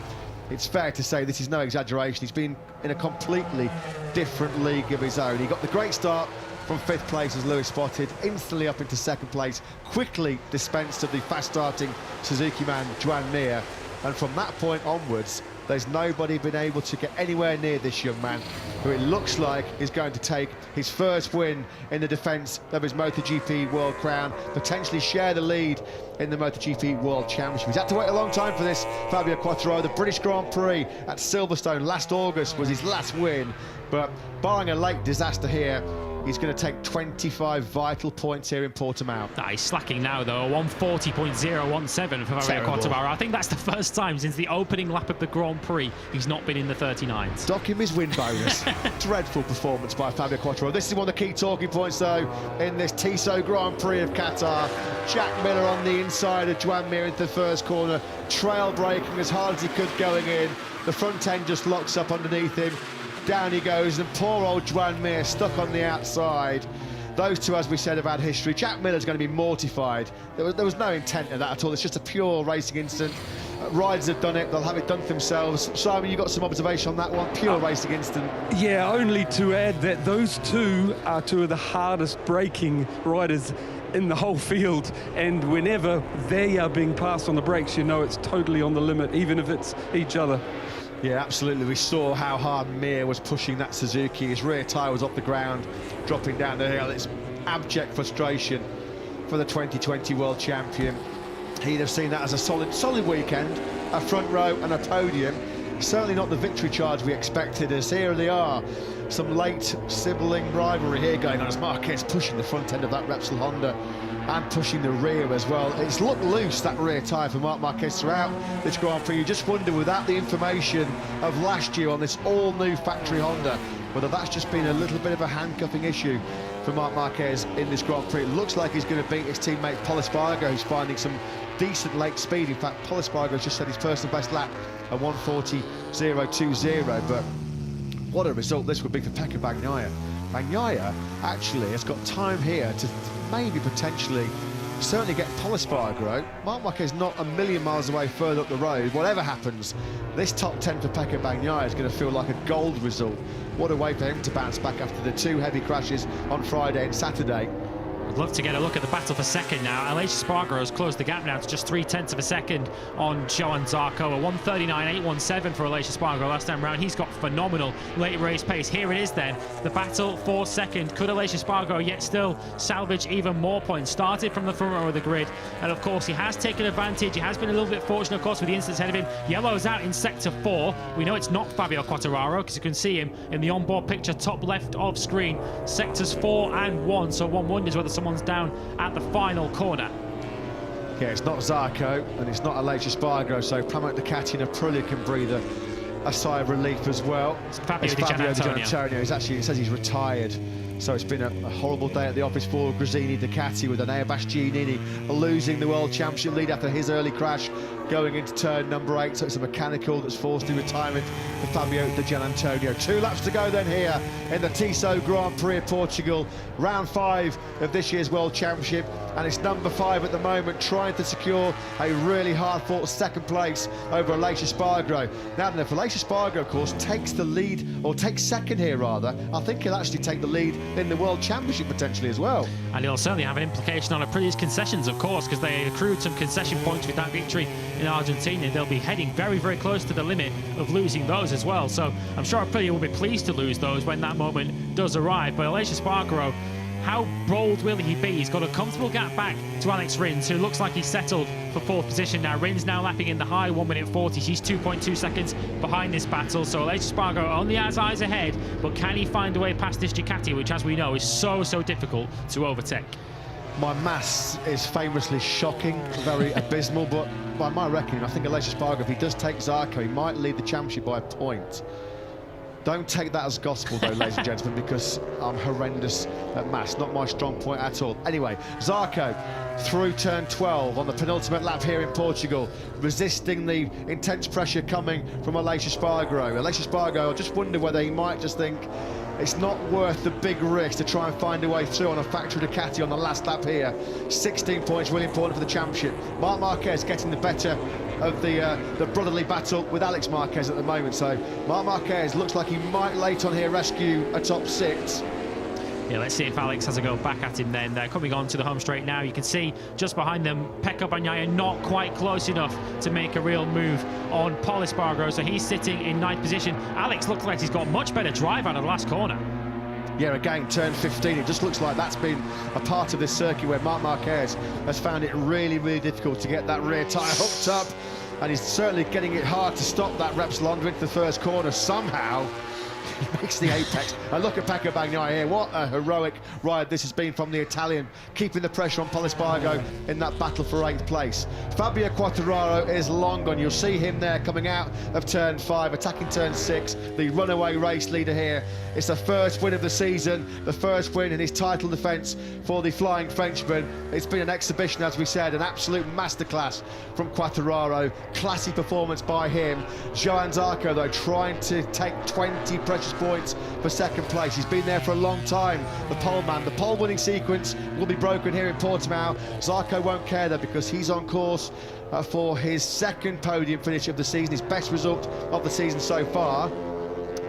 it's fair to say this is no exaggeration. He's been in a completely different league of his own. He got the great start from 5th place, as Lewis spotted, instantly up into 2nd place, quickly dispensed of the fast-starting Suzuki man, Joan Mir. And from that point onwards, there's nobody been able to get anywhere near this young man, who it looks like is going to take his first win in the defence of his MotoGP World Crown, potentially share the lead in the MotoGP World Championship. He's had to wait a long time for this, Fabio Quartararo. The British Grand Prix at Silverstone last August was his last win, but barring a late disaster here, He's going to take 25 vital points here in Portimao. He's slacking now, though. 140.017 for Fabio Quartararo. I think that's the first time since the opening lap of the Grand Prix he's not been in the 39s. Dock him his win bonus. Dreadful performance by Fabio Quartararo. This is one of the key talking points, though, in this Tissot Grand Prix of Qatar. Jack Miller on the inside of Joan Mir into the first corner, trail braking as hard as he could going in. The front end just locks up underneath him. Down he goes, and poor old Joan Mir stuck on the outside. Those two, as we said, have had history. Jack Miller's going to be mortified. There was no intent in that at all. It's just a pure racing incident. Riders have done it. They'll have it done for themselves. Simon, you got some observation on that one? Pure racing incident. Yeah, only to add that those two are two of the hardest braking riders in the whole field, and whenever they are being passed on the brakes, you know it's totally on the limit, even if it's each other. Yeah, absolutely. We saw how hard Mir was pushing that Suzuki. His rear tyre was off the ground, dropping down the hill. It's abject frustration for the 2020 world champion. He'd have seen that as a solid weekend, a front row and a podium. Certainly not the victory charge we expected, as here they are. Some late sibling rivalry here going on as Marquez pushing the front end of that Repsol Honda and pushing the rear as well. It's looked loose, that rear tyre for Marc Marquez throughout this Grand Prix. You just wonder, without the information of last year on this all-new factory Honda, whether that's just been a little bit of a handcuffing issue for Marc Marquez in this Grand Prix. It looks like he's going to beat his teammate Pol Espargaro, who's finding some decent late speed. In fact, Pol Espargaro's just set his personal best lap at 1:40.020, but what a result this would be for Pecco Bagnaia. Bagnaia actually has got time here to maybe potentially certainly get Pol Espargaro. Marc Marquez not a million miles away further up the road. Whatever happens, this top 10 for Pecco Bagnaia is going to feel like a gold result. What a way for him to bounce back after the two heavy crashes on Friday and Saturday. I'd love to get a look at the battle for second now. Aleix Espargaro has closed the gap now to just 0.3 of a second on Johan Zarco. A 1:39.817 for Aleix Espargaro last time round. He's got phenomenal late race pace. Here it is then, the battle for second. Could Aleix Espargaro yet still salvage even more points? Started from the front row of the grid, and of course he has taken advantage. He has been a little bit fortunate, of course, with the incidents ahead of him. Yellow's out in sector 4. We know it's not Fabio Quartararo because you can see him in the onboard picture top left of screen. Sectors 4 and 1, so one wonders whether someone's down at the final corner. Yeah, it's not Zarco and it's not Aleix Espargaro, so Pramac Ducati and Aprilia can breathe a sigh of relief as well. It's Fabio Di Giannantonio. He's actually, it says he's retired, so it's been a horrible day at the office for Gresini Ducati, with Enea Bastianini losing the World Championship lead after his early crash going into turn number 8, so it's a mechanical that's forced in retirement for Fabio Di Giannantonio. 2 laps to go then here in the Tissot Grand Prix of Portugal, round 5 of this year's World Championship, and it's number 5 at the moment, trying to secure a really hard-fought second place over Aleix Espargaro. Now, if Aleix Espargaro, of course, takes the lead, or takes second here rather, I think he'll actually take the lead in the World Championship potentially as well. And he'll certainly have an implication on Aprilia's concessions, of course, because they accrued some concession points with that victory in Argentina. They'll be heading very, very close to the limit of losing those as well. So I'm sure Aprilia will be pleased to lose those when that moment does arrive. But Aleix Espargaro, how bold will he be? He's got a comfortable gap back to Alex Rins, who looks like he's settled for 4th position now. Rins now lapping in the high 1:40. She's 2.2 seconds behind this battle. So Aleix Espargaro only has eyes ahead, but can he find a way past this Ducati, which, as we know, is so difficult to overtake? My maths is famously shocking, very abysmal, but by my reckoning, I think Aleix Espargaro, if he does take Zarco, he might lead the championship by a point. Don't take that as gospel, though, ladies and gentlemen, because I'm horrendous at maths, not my strong point at all. Anyway, Zarco through turn 12 on the penultimate lap here in Portugal, resisting the intense pressure coming from Aleix Espargaro. Aleix Espargaro, I just wonder whether he might just think it's not worth the big risk to try and find a way through on a factory Ducati on the last lap here. 16 points, really important for the championship. Marc Marquez getting the better of the brotherly battle with Alex Marquez at the moment. So Marc Marquez looks like he might late on here rescue a top 6. Yeah, let's see if Alex has a go back at him then. They're coming on to the home straight now. You can see just behind them, Pecco Bagnaia not quite close enough to make a real move on Pol Espargaro, so he's sitting in 9th position. Alex looks like he's got much better drive out of the last corner. Yeah, again, turn 15, it just looks like that's been a part of this circuit where Marc Marquez has found it really difficult to get that rear tyre hooked up, and he's certainly getting it hard to stop that Repsol Honda into the first corner. Somehow he makes the apex. And look at Pecco Bagnaia here. What a heroic ride this has been from the Italian, keeping the pressure on Pol Espargaro in that battle for 8th place. Fabio Quartararo is long gone. You'll see him there coming out of turn 5, attacking turn 6, the runaway race leader here. It's the first win of the season, the first win in his title defence for the Flying Frenchman. It's been an exhibition, as we said, an absolute masterclass from Quartararo. Classy performance by him. Johann Zarco, though, trying to take 20 precious points for 2nd place. He's been there for a long time, the pole man. The pole winning sequence will be broken here in Portimao. Zarco won't care, though, because he's on course for his 2nd podium finish of the season, his best result of the season so far.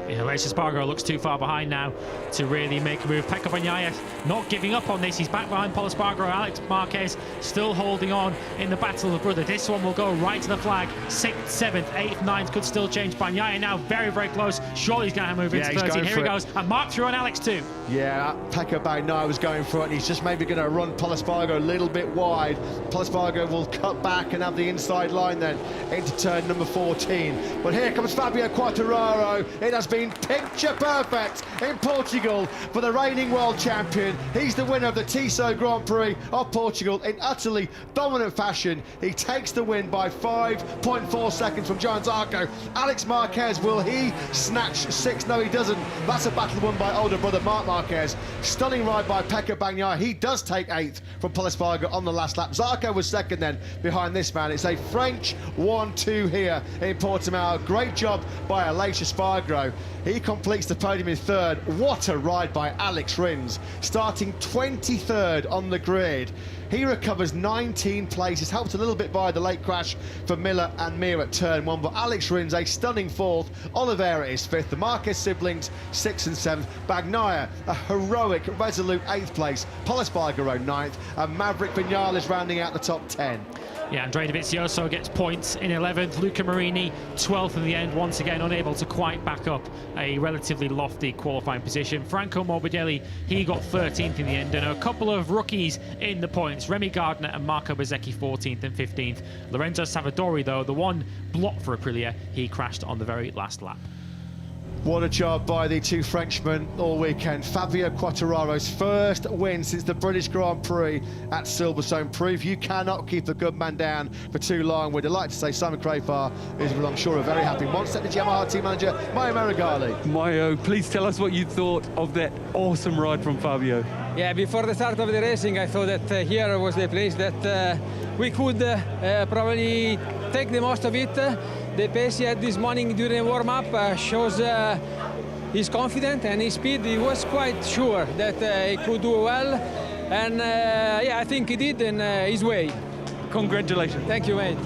Yeah, Espargaro looks too far behind now to really make a move. Pecco Bagnaia not giving up on this. He's back behind Pol Espargaro. Alex Marquez still holding on in the battle of brother. This one will go right to the flag. 6th, 7th, 8th, 9th could still change. Bagnaia now very, very close. Surely he's going to move into 13. Here he goes. And Mark through on Alex too. Yeah, Pecco Bagnaia was going for it, and he's just maybe going to run Pol Espargaro a little bit wide. Pol Espargaro will cut back and have the inside line then into turn number 14. But here comes Fabio Quartararo. It has been picture perfect in Portugal for the reigning world champion. He's the winner of the Tissot Grand Prix of Portugal in utterly dominant fashion. He takes the win by 5.4 seconds from Johann Zarco. Alex Marquez, will he snatch 6? No, he doesn't. That's a battle won by older brother Marc Marquez. Stunning ride by Pecco Bagnaia. He does take 8th from Pol Espargaro on the last lap. Zarco was 2nd then behind this man. It's a French 1-2 here in Portimao. Great job by Alex Espargaro. He completes the podium in 3rd. What a ride by Alex Rins, starting 23rd on the grid. He recovers 19 places, helped a little bit by the late crash for Miller and Mir at turn 1, but Alex Rins a stunning 4th. Oliveira is 5th. The Marquez siblings 6th and 7th. Bagnaia a heroic, resolute 8th place. Pol Espargaro 9th, and Maverick Vinales rounding out the top 10. Yeah, Andrea Dovizioso gets points in 11th. Luca Marini 12th in the end, once again unable to quite back up a relatively lofty qualifying position. Franco Morbidelli, he got 13th in the end, and a couple of rookies in the points. Remy Gardner and Marco Bezzecchi 14th and 15th. Lorenzo Savadori, though, the one block for Aprilia, he crashed on the very last lap. What a job by the 2 Frenchmen all weekend. Fabio Quartararo's first win since the British Grand Prix at Silverstone. Proof you cannot keep a good man down for too long. We're delighted to say Simon Crafar is, well, I'm sure, a very happy Monster Energy Yamaha team manager, Maio Meregali. Maio, please tell us what you thought of that awesome ride from Fabio. Yeah, before the start of the racing, I thought that here was the place that we could probably take the most of it. The pace he had this morning during the warm-up shows he's confident and his speed. He was quite sure that he could do well, and yeah, I think he did in his way. Congratulations. Thank you, mate.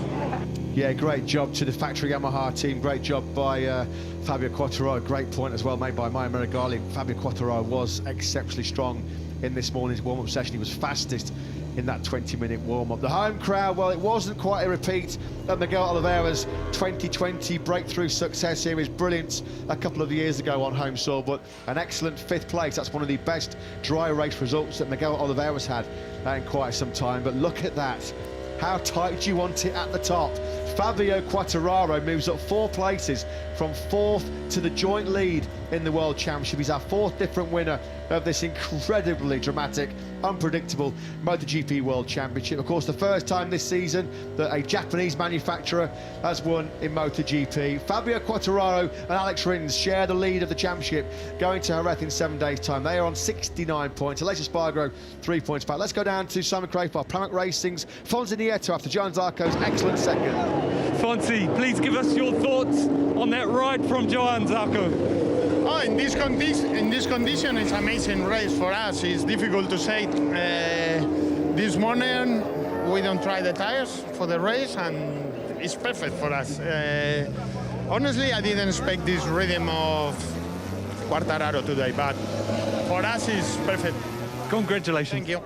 Yeah, great job to the factory Yamaha team. Great job by Fabio Quartararo. Great point as well made by Maio Meregali. Fabio Quartararo was exceptionally strong in this morning's warm-up session. He was fastest in that 20-minute warm-up. The home crowd, well, it wasn't quite a repeat of Miguel Oliveira's 2020 breakthrough success here. Is brilliant a couple of years ago on home soil, but an excellent 5th place. That's one of the best dry race results that Miguel Oliveira's had in quite some time. But look at that. How tight do you want it at the top? Fabio Quartararo moves up 4 places from 4th to the joint lead in the World Championship. He's our 4th different winner of this incredibly dramatic, unpredictable MotoGP World Championship. Of course, the first time this season that a Japanese manufacturer has won in MotoGP. Fabio Quartararo and Alex Rins share the lead of the championship going to Jerez in 7 days' time. They are on 69 points. Alex Espargaro 3 points back. Let's go down to Simon Crafar, Pramac Racing's Fonzie Nieto after Johann Zarco's excellent 2nd. Fonzie, please give us your thoughts on that ride from Johann Zarco. Oh, in this condition, it's amazing race for us. It's difficult to say. This morning, we don't try the tires for the race, and it's perfect for us. Honestly, I didn't expect this rhythm of Quartararo today, but for us, it's perfect. Congratulations. Thank you.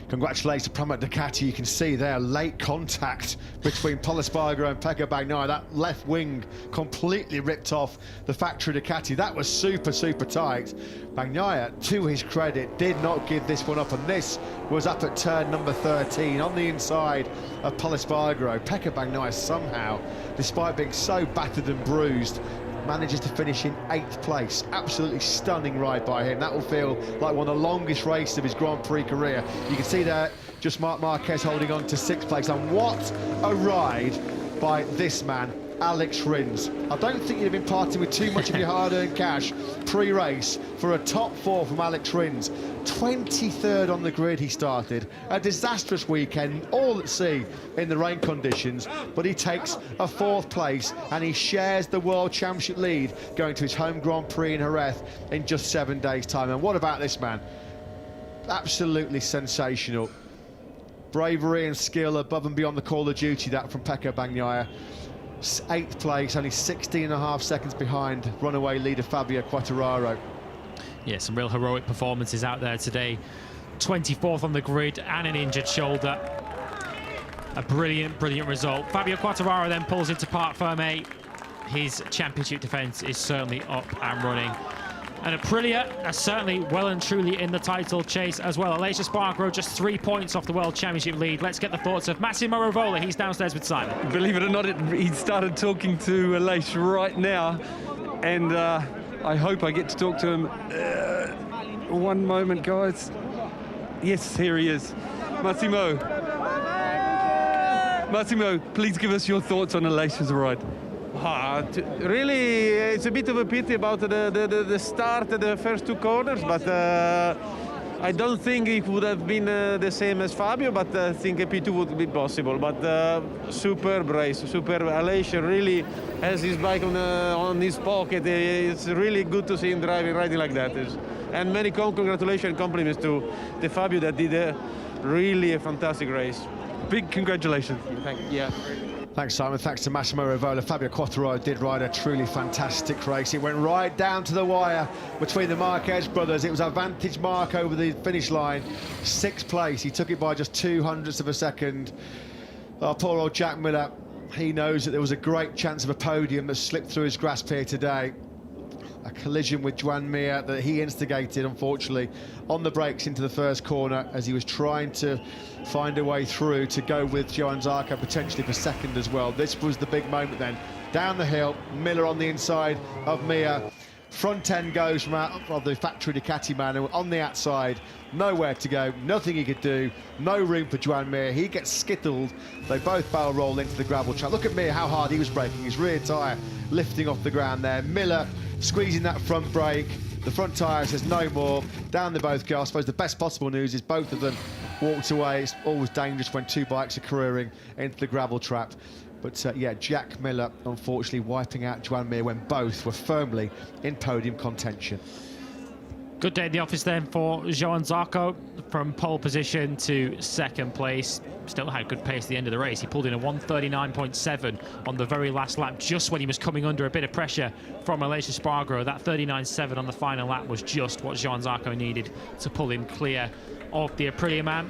Congratulations to Pramac Ducati. You can see there late contact between Pol Espargaro and Pecco Bagnaia. That left wing completely ripped off the factory Ducati. That was super, super tight. Bagnaia, to his credit, did not give this one up, and this was up at turn number 13 on the inside of Pol Espargaro. Pecco Bagnaia somehow, despite being so battered and bruised, manages to finish in 8th place. Absolutely stunning ride by him. That will feel like one of the longest races of his Grand Prix career. You can see there just Marc Marquez holding on to 6th place, and what a ride by this man, Alex Rins. I don't think you'd have been parting with too much of your hard-earned cash pre-race for a top 4 from Alex Rins. 23rd on the grid he started. A disastrous weekend, all at sea in the rain conditions, but he takes a 4th place and he shares the World Championship lead going to his home Grand Prix in Jerez in just 7 days' time. And what about this man? Absolutely sensational. Bravery and skill above and beyond the call of duty, that from Pecco Bagnaia. 8th place, only 16.5 seconds behind runaway leader Fabio Quartararo. Yeah, some real heroic performances out there today. 24th on the grid and an injured shoulder. A brilliant, brilliant result. Fabio Quartararo then pulls into Parc Fermé. His championship defence is certainly up and running. And Aprilia are certainly well and truly in the title chase as well. Aleix Espargaro just 3 points off the World Championship lead. Let's get the thoughts of Massimo Rivola. He's downstairs with Simon. Believe it or not, he started talking to Aleix right now, and I hope I get to talk to him. One moment, guys. Yes, here he is. Massimo, please give us your thoughts on Aleix's ride. Really, it's a bit of a pity about the start, the first 2 corners, but I don't think it would have been the same as Fabio, but I think a P2 would be possible. But superb race, superb. Aleix really has his bike on his pocket. It's really good to see him riding like that. And many congratulations and compliments to Fabio that did really a fantastic race. Big congratulations. Yeah. Thanks, Simon. Thanks to Massimo Rivola. Fabio Quartararo did ride a truly fantastic race. It went right down to the wire between the Marquez brothers. It was a vantage mark over the finish line. 6th place. He took it by just 0.02 of a second. Oh, poor old Jack Miller. He knows that there was a great chance of a podium that slipped through his grasp here today. A collision with Joan Mir that he instigated, unfortunately, on the brakes into the first corner as he was trying to find a way through to go with Johan Zarco potentially for second as well. This was the big moment then. Down the hill, Miller on the inside of Mir. Front end goes from out of the factory Ducati man on the outside. Nowhere to go, nothing he could do, no room for Joan Mir. He gets skittled. They both barrel roll into the gravel trap. Look at Mir, how hard he was braking. His rear tyre lifting off the ground there. Miller squeezing that front brake. The front tyre says no more. Down they both go. I suppose the best possible news is both of them walked away. It's always dangerous when 2 bikes are careering into the gravel trap. But yeah, Jack Miller unfortunately wiping out Joan Mir when both were firmly in podium contention. Good day in the office then for Johan Zarco, from pole position to 2nd place. Still had good pace at the end of the race. He pulled in a 1:39.7 on the very last lap, just when he was coming under a bit of pressure from Aleix Espargaro. That 39.7 on the final lap was just what Johan Zarco needed to pull him clear of the Aprilia man.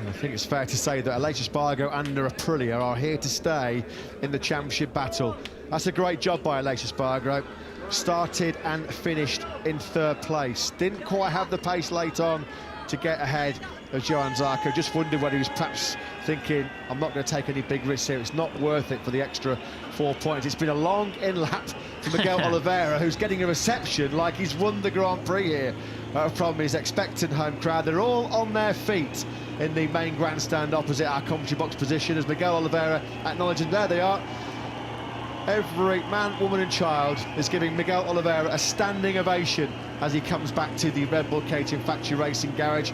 I think it's fair to say that Aleix Espargaro and Aprilia are here to stay in the championship battle. That's a great job by Aleix Espargaro. Started and finished in 3rd place. Didn't quite have the pace late on to get ahead of Johan Zarco. Just wondered whether he was perhaps thinking, I'm not going to take any big risks here. It's not worth it for the extra 4 points. It's been a long in-lap for Miguel Oliveira, who's getting a reception like he's won the Grand Prix here from his expectant home crowd. They're all on their feet in the main grandstand opposite our commentary box position as Miguel Oliveira acknowledging, there they are. Every man, woman and child is giving Miguel Oliveira a standing ovation as he comes back to the Red Bull KTM Factory Racing Garage.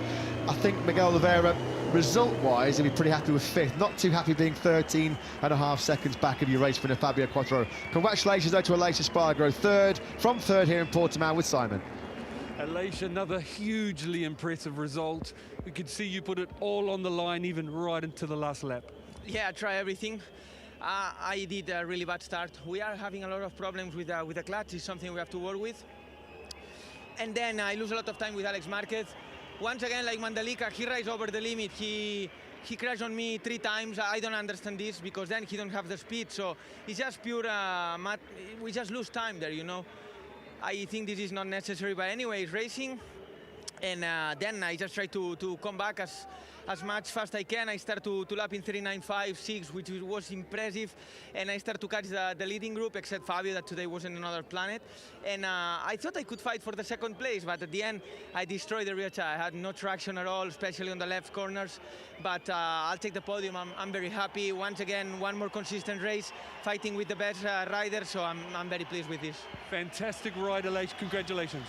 I think Miguel Oliveira, result-wise, he'll be pretty happy with 5th. Not too happy being 13.5 seconds back of your race winner, Fabio Quartararo. Congratulations, though, to Aleix Espargaro, 3rd, from 3rd here in Portimao with Simon. Aleix, another hugely impressive result. We could see you put it all on the line, even right into the last lap. Yeah, I try everything. I did a really bad start. We are having a lot of problems with the clutch. It's something we have to work with. And then I lose a lot of time with Alex Marquez. Once again, like Mandalika, he rides over the limit. He crashed on me 3 times. I don't understand this because then he don't have the speed. So it's just pure we just lose time there, you know. I think this is not necessary. But anyways, racing, And then I just try to come back as much fast I can. I start to lap in 39.5, 6, which was impressive. And I start to catch the leading group, except Fabio, that today was in another planet. And I thought I could fight for the second place, but at the end, I destroyed the rear tire. I had no traction at all, especially on the left corners. But I'll take the podium. I'm very happy. Once again, one more consistent race, fighting with the best riders, so I'm very pleased with this. Fantastic ride, Aleix. Congratulations.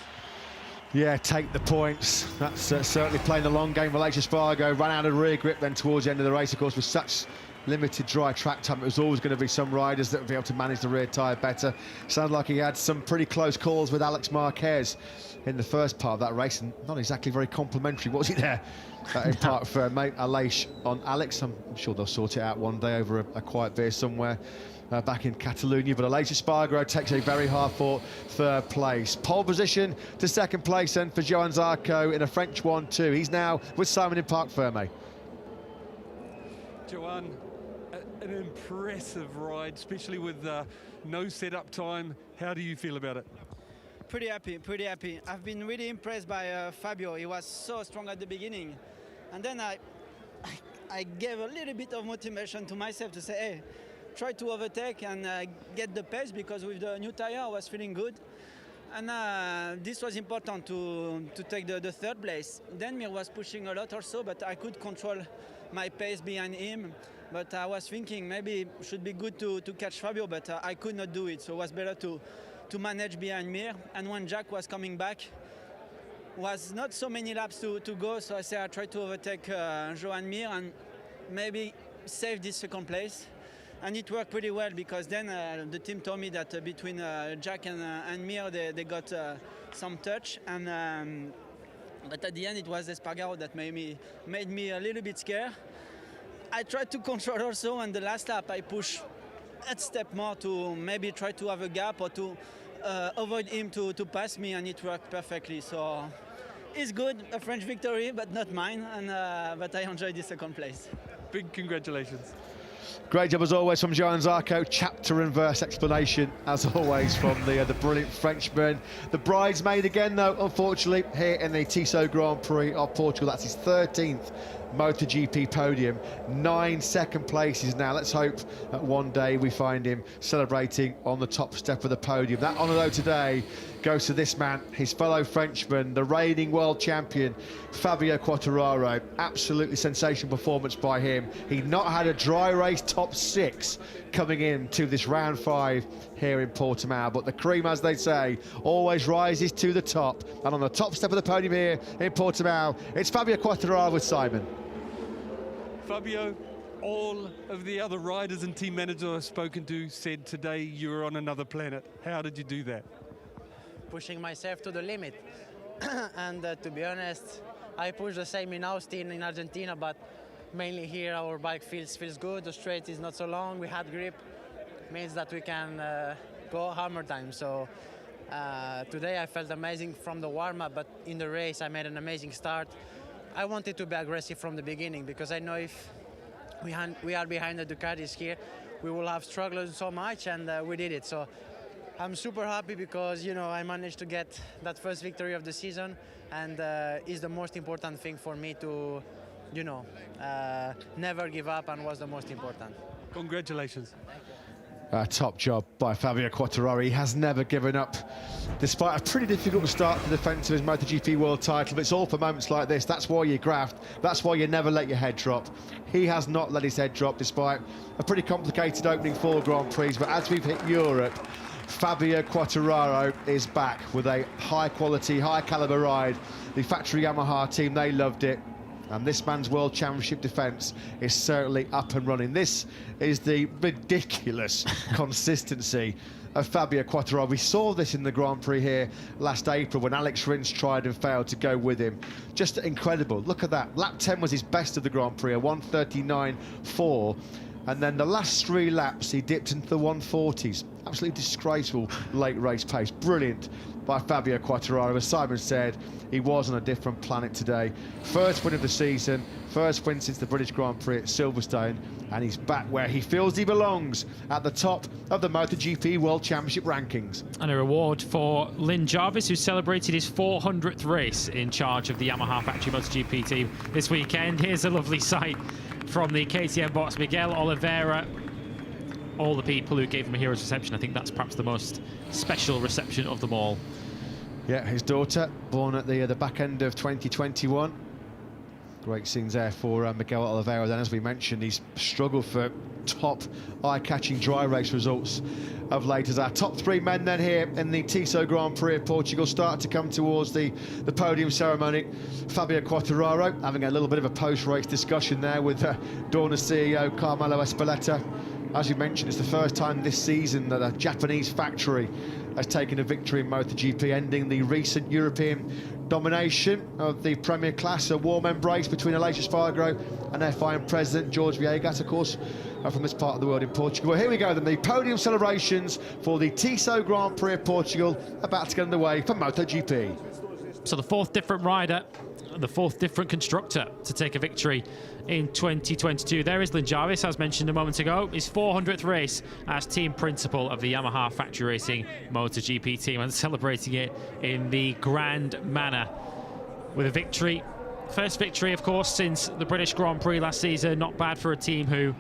Yeah, take the points. That's certainly playing the long game. Aleix Espargaro ran out of rear grip then towards the end of the race, of course, with such limited dry track time. It was always going to be some riders that would be able to manage the rear tyre better. Sounded like he had some pretty close calls with Alex Marquez in the first part of that race, and not exactly very complimentary, was he there? In part for mate Aleix on Alex. I'm sure they'll sort it out one day over a quiet beer somewhere. Back in Catalonia, but Aleix Espargaro takes a very hard-fought third place. Pole position to second place then for Johan Zarco in a French 1-2. He's now with Simon in Parc Ferme. Johan, an impressive ride, especially with no setup time. How do you feel about it? Pretty happy, pretty happy. I've been really impressed by Fabio. He was so strong at the beginning. And then I gave a little bit of motivation to myself to say, hey, try to overtake and get the pace, because with the new tire I was feeling good. And this was important to take the third place. Then Mir was pushing a lot also, but I could control my pace behind him. But I was thinking maybe it should be good to catch Fabio, but I could not do it. So it was better to manage behind Mir. And when Jack was coming back, was not so many laps to go. So I said I tried to overtake Johan Mir and maybe save this second place. And it worked pretty well, because then the team told me that between Jack and Mir, they got some touch. And but at the end, it was Espargaro that made me a little bit scared. I tried to control also, and the last lap I pushed a step more to maybe try to have a gap or to avoid him to pass me, and it worked perfectly. So it's good, a French victory, but not mine. And but I enjoyed the second place. Big congratulations. Great job as always from Johan Zarco. Chapter and verse explanation as always from the brilliant Frenchman. The bridesmaid again though, unfortunately, here in the Tissot Grand Prix of Portugal. That's his 13th MotoGP podium. 9 second places now. Let's hope that one day we find him celebrating on the top step of the podium. That honour though today goes to this man, his fellow Frenchman, the reigning world champion, Fabio Quartararo. Absolutely sensational performance by him. He'd not had a dry race top 6 coming into this round 5 here in Portimao, but the cream, as they say, always rises to the top. And on the top step of the podium here in Portimao, it's Fabio Quartararo with Simon. Fabio, all of the other riders and team managers I've spoken to said today you were on another planet. How did you do that? Pushing myself to the limit. And to be honest, I pushed the same in Austin, in Argentina, but mainly here our bike feels good. The straight is not so long. We had grip, means that we can go hammer time. So today I felt amazing from the warm-up, but in the race I made an amazing start. I wanted to be aggressive from the beginning, because I know if we are behind the Ducatis here, we will have struggled so much, and we did it. So I'm super happy because, you know, I managed to get that first victory of the season, and it's the most important thing for me to, you know, never give up, and was the most important. Congratulations. Top job by Fabio Quartararo. He has never given up, despite a pretty difficult start to the defence of his MotoGP world title. But it's all for moments like this. That's why you graft. That's why you never let your head drop. He has not let his head drop, despite a pretty complicated opening 4 Grand Prix. But as we've hit Europe, Fabio Quartararo is back with a high-quality, high-caliber ride. The factory Yamaha team, they loved it. And this man's World Championship defence is certainly up and running. This is the ridiculous consistency of Fabio Quartararo. We saw this in the Grand Prix here last April when Alex Rins tried and failed to go with him. Just incredible. Look at that. Lap 10 was his best of the Grand Prix, a 1:39.4. And then the last 3 laps, he dipped into the 140s. Absolutely disgraceful late race pace. Brilliant by Fabio Quartararo. As Simon said, he was on a different planet today. First win of the season, first win since the British Grand Prix at Silverstone, and he's back where he feels he belongs, at the top of the MotoGP World Championship rankings. And a reward for Lynn Jarvis, who celebrated his 400th race in charge of the Yamaha factory MotoGP team this weekend. Here's a lovely sight from the KTM box. Miguel Oliveira, all the people who gave him a hero's reception. I think that's perhaps the most special reception of them all. Yeah, his daughter, born at the back end of 2021. Great scenes there for Miguel Oliveira. Then, as we mentioned, he's struggled for top eye-catching dry race results of late. As our top 3 men then here in the Tissot Grand Prix of Portugal start to come towards the podium ceremony. Fabio Quartararo having a little bit of a post-race discussion there with Dorna CEO Carmelo Espeleta. As you mentioned, it's the first time this season that a Japanese factory has taken a victory in MotoGP, ending the recent European domination of the Premier Class. A warm embrace between Aleix Espargaro and FIM President George Viegas, of course, from this part of the world in Portugal. Well, here we go then, the podium celebrations for the Tissot Grand Prix of Portugal about to get underway for MotoGP. So the 4th different rider, the 4th different constructor to take a victory in 2022. There is Lynn Jarvis, as mentioned a moment ago, his 400th race as team principal of the Yamaha Factory Racing MotoGP team, and celebrating it in the grand manner with a victory. First victory, of course, since the British Grand Prix last season. Not bad for a team who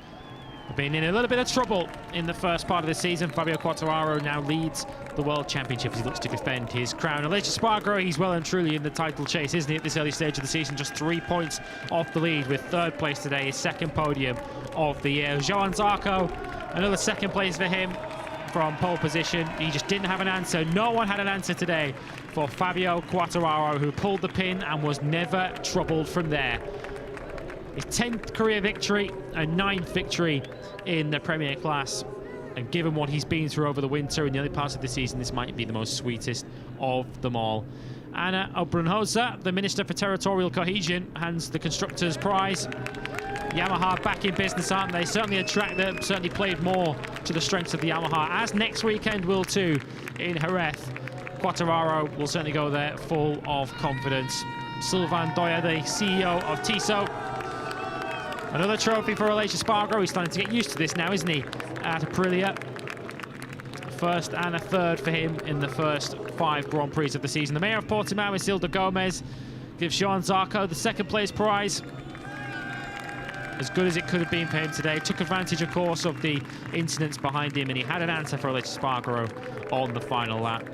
have been in a little bit of trouble in the first part of the season. Fabio Quartararo now leads the World Championship as he looks to defend his crown. Aleix Espargaro, he's well and truly in the title chase, isn't he, at this early stage of the season? Just 3 points off the lead with 3rd place today, his 2nd podium of the year. Johan Zarco, another 2nd place for him from pole position. He just didn't have an answer. No one had an answer today for Fabio Quartararo, who pulled the pin and was never troubled from there. His 10th career victory, a 9th victory in the Premier Class. And given what he's been through over the winter and the early parts of the season, this might be the most sweetest of them all. Anna Obronhoza, the Minister for Territorial Cohesion, hands the Constructors' Prize. Yamaha back in business, aren't they? Certainly a track that certainly played more to the strengths of the Yamaha, as next weekend will too in Jerez. Quartararo will certainly go there full of confidence. Sylvain Doya, the CEO of Tissot. Another trophy for Aleix Espargaro. He's starting to get used to this now, isn't he, at Aprilia. 1st and a 3rd for him in the first 5 Grand Prix of the season. The Mayor of Portimao, Isilda Gomez, gives Johan Zarco the 2nd place prize. As good as it could have been for him today. Took advantage, of course, of the incidents behind him, and he had an answer for Aleix Espargaro on the final lap.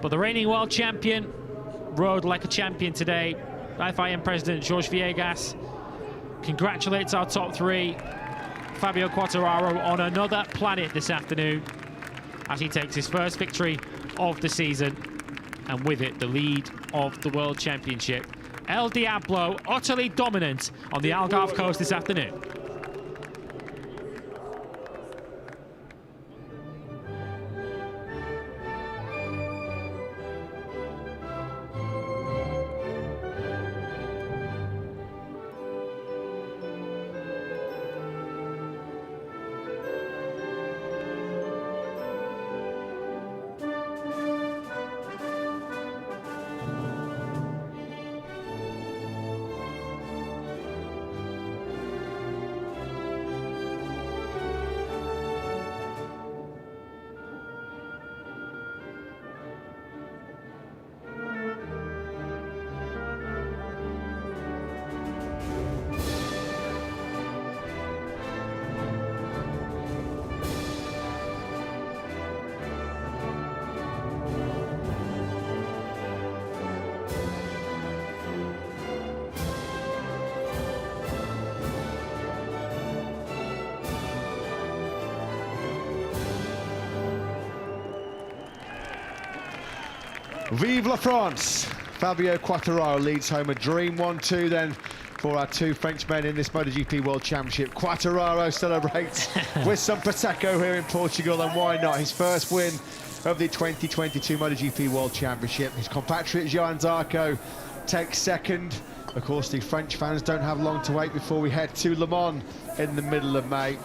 But the reigning world champion rode like a champion today. FIM President Jorge Viegas congratulates our top 3. Fabio Quartararo on another planet this afternoon as he takes his first victory of the season, and with it the lead of the World Championship. El Diablo utterly dominant on the Algarve coast this afternoon. Vive la France! Fabio Quartararo leads home a dream 1-2 then for our 2 Frenchmen in this MotoGP World Championship. Quartararo celebrates with some Prosecco here in Portugal, and why not? His first win of the 2022 MotoGP World Championship. His compatriot Johan Zarco takes 2nd. Of course, the French fans don't have long to wait before we head to Le Mans in the middle of May.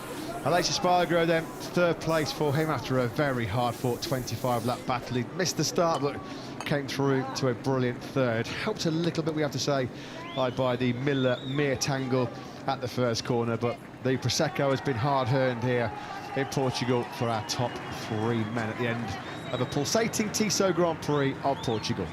Aleix Espargaro then, third place for him after a very hard-fought 25-lap battle. He missed the start, but came through to a brilliant third. Helped a little bit, we have to say, by the Miller-Mir tangle at the first corner, but the Prosecco has been hard-earned here in Portugal for our top three men at the end of a pulsating Tissot Grand Prix of Portugal.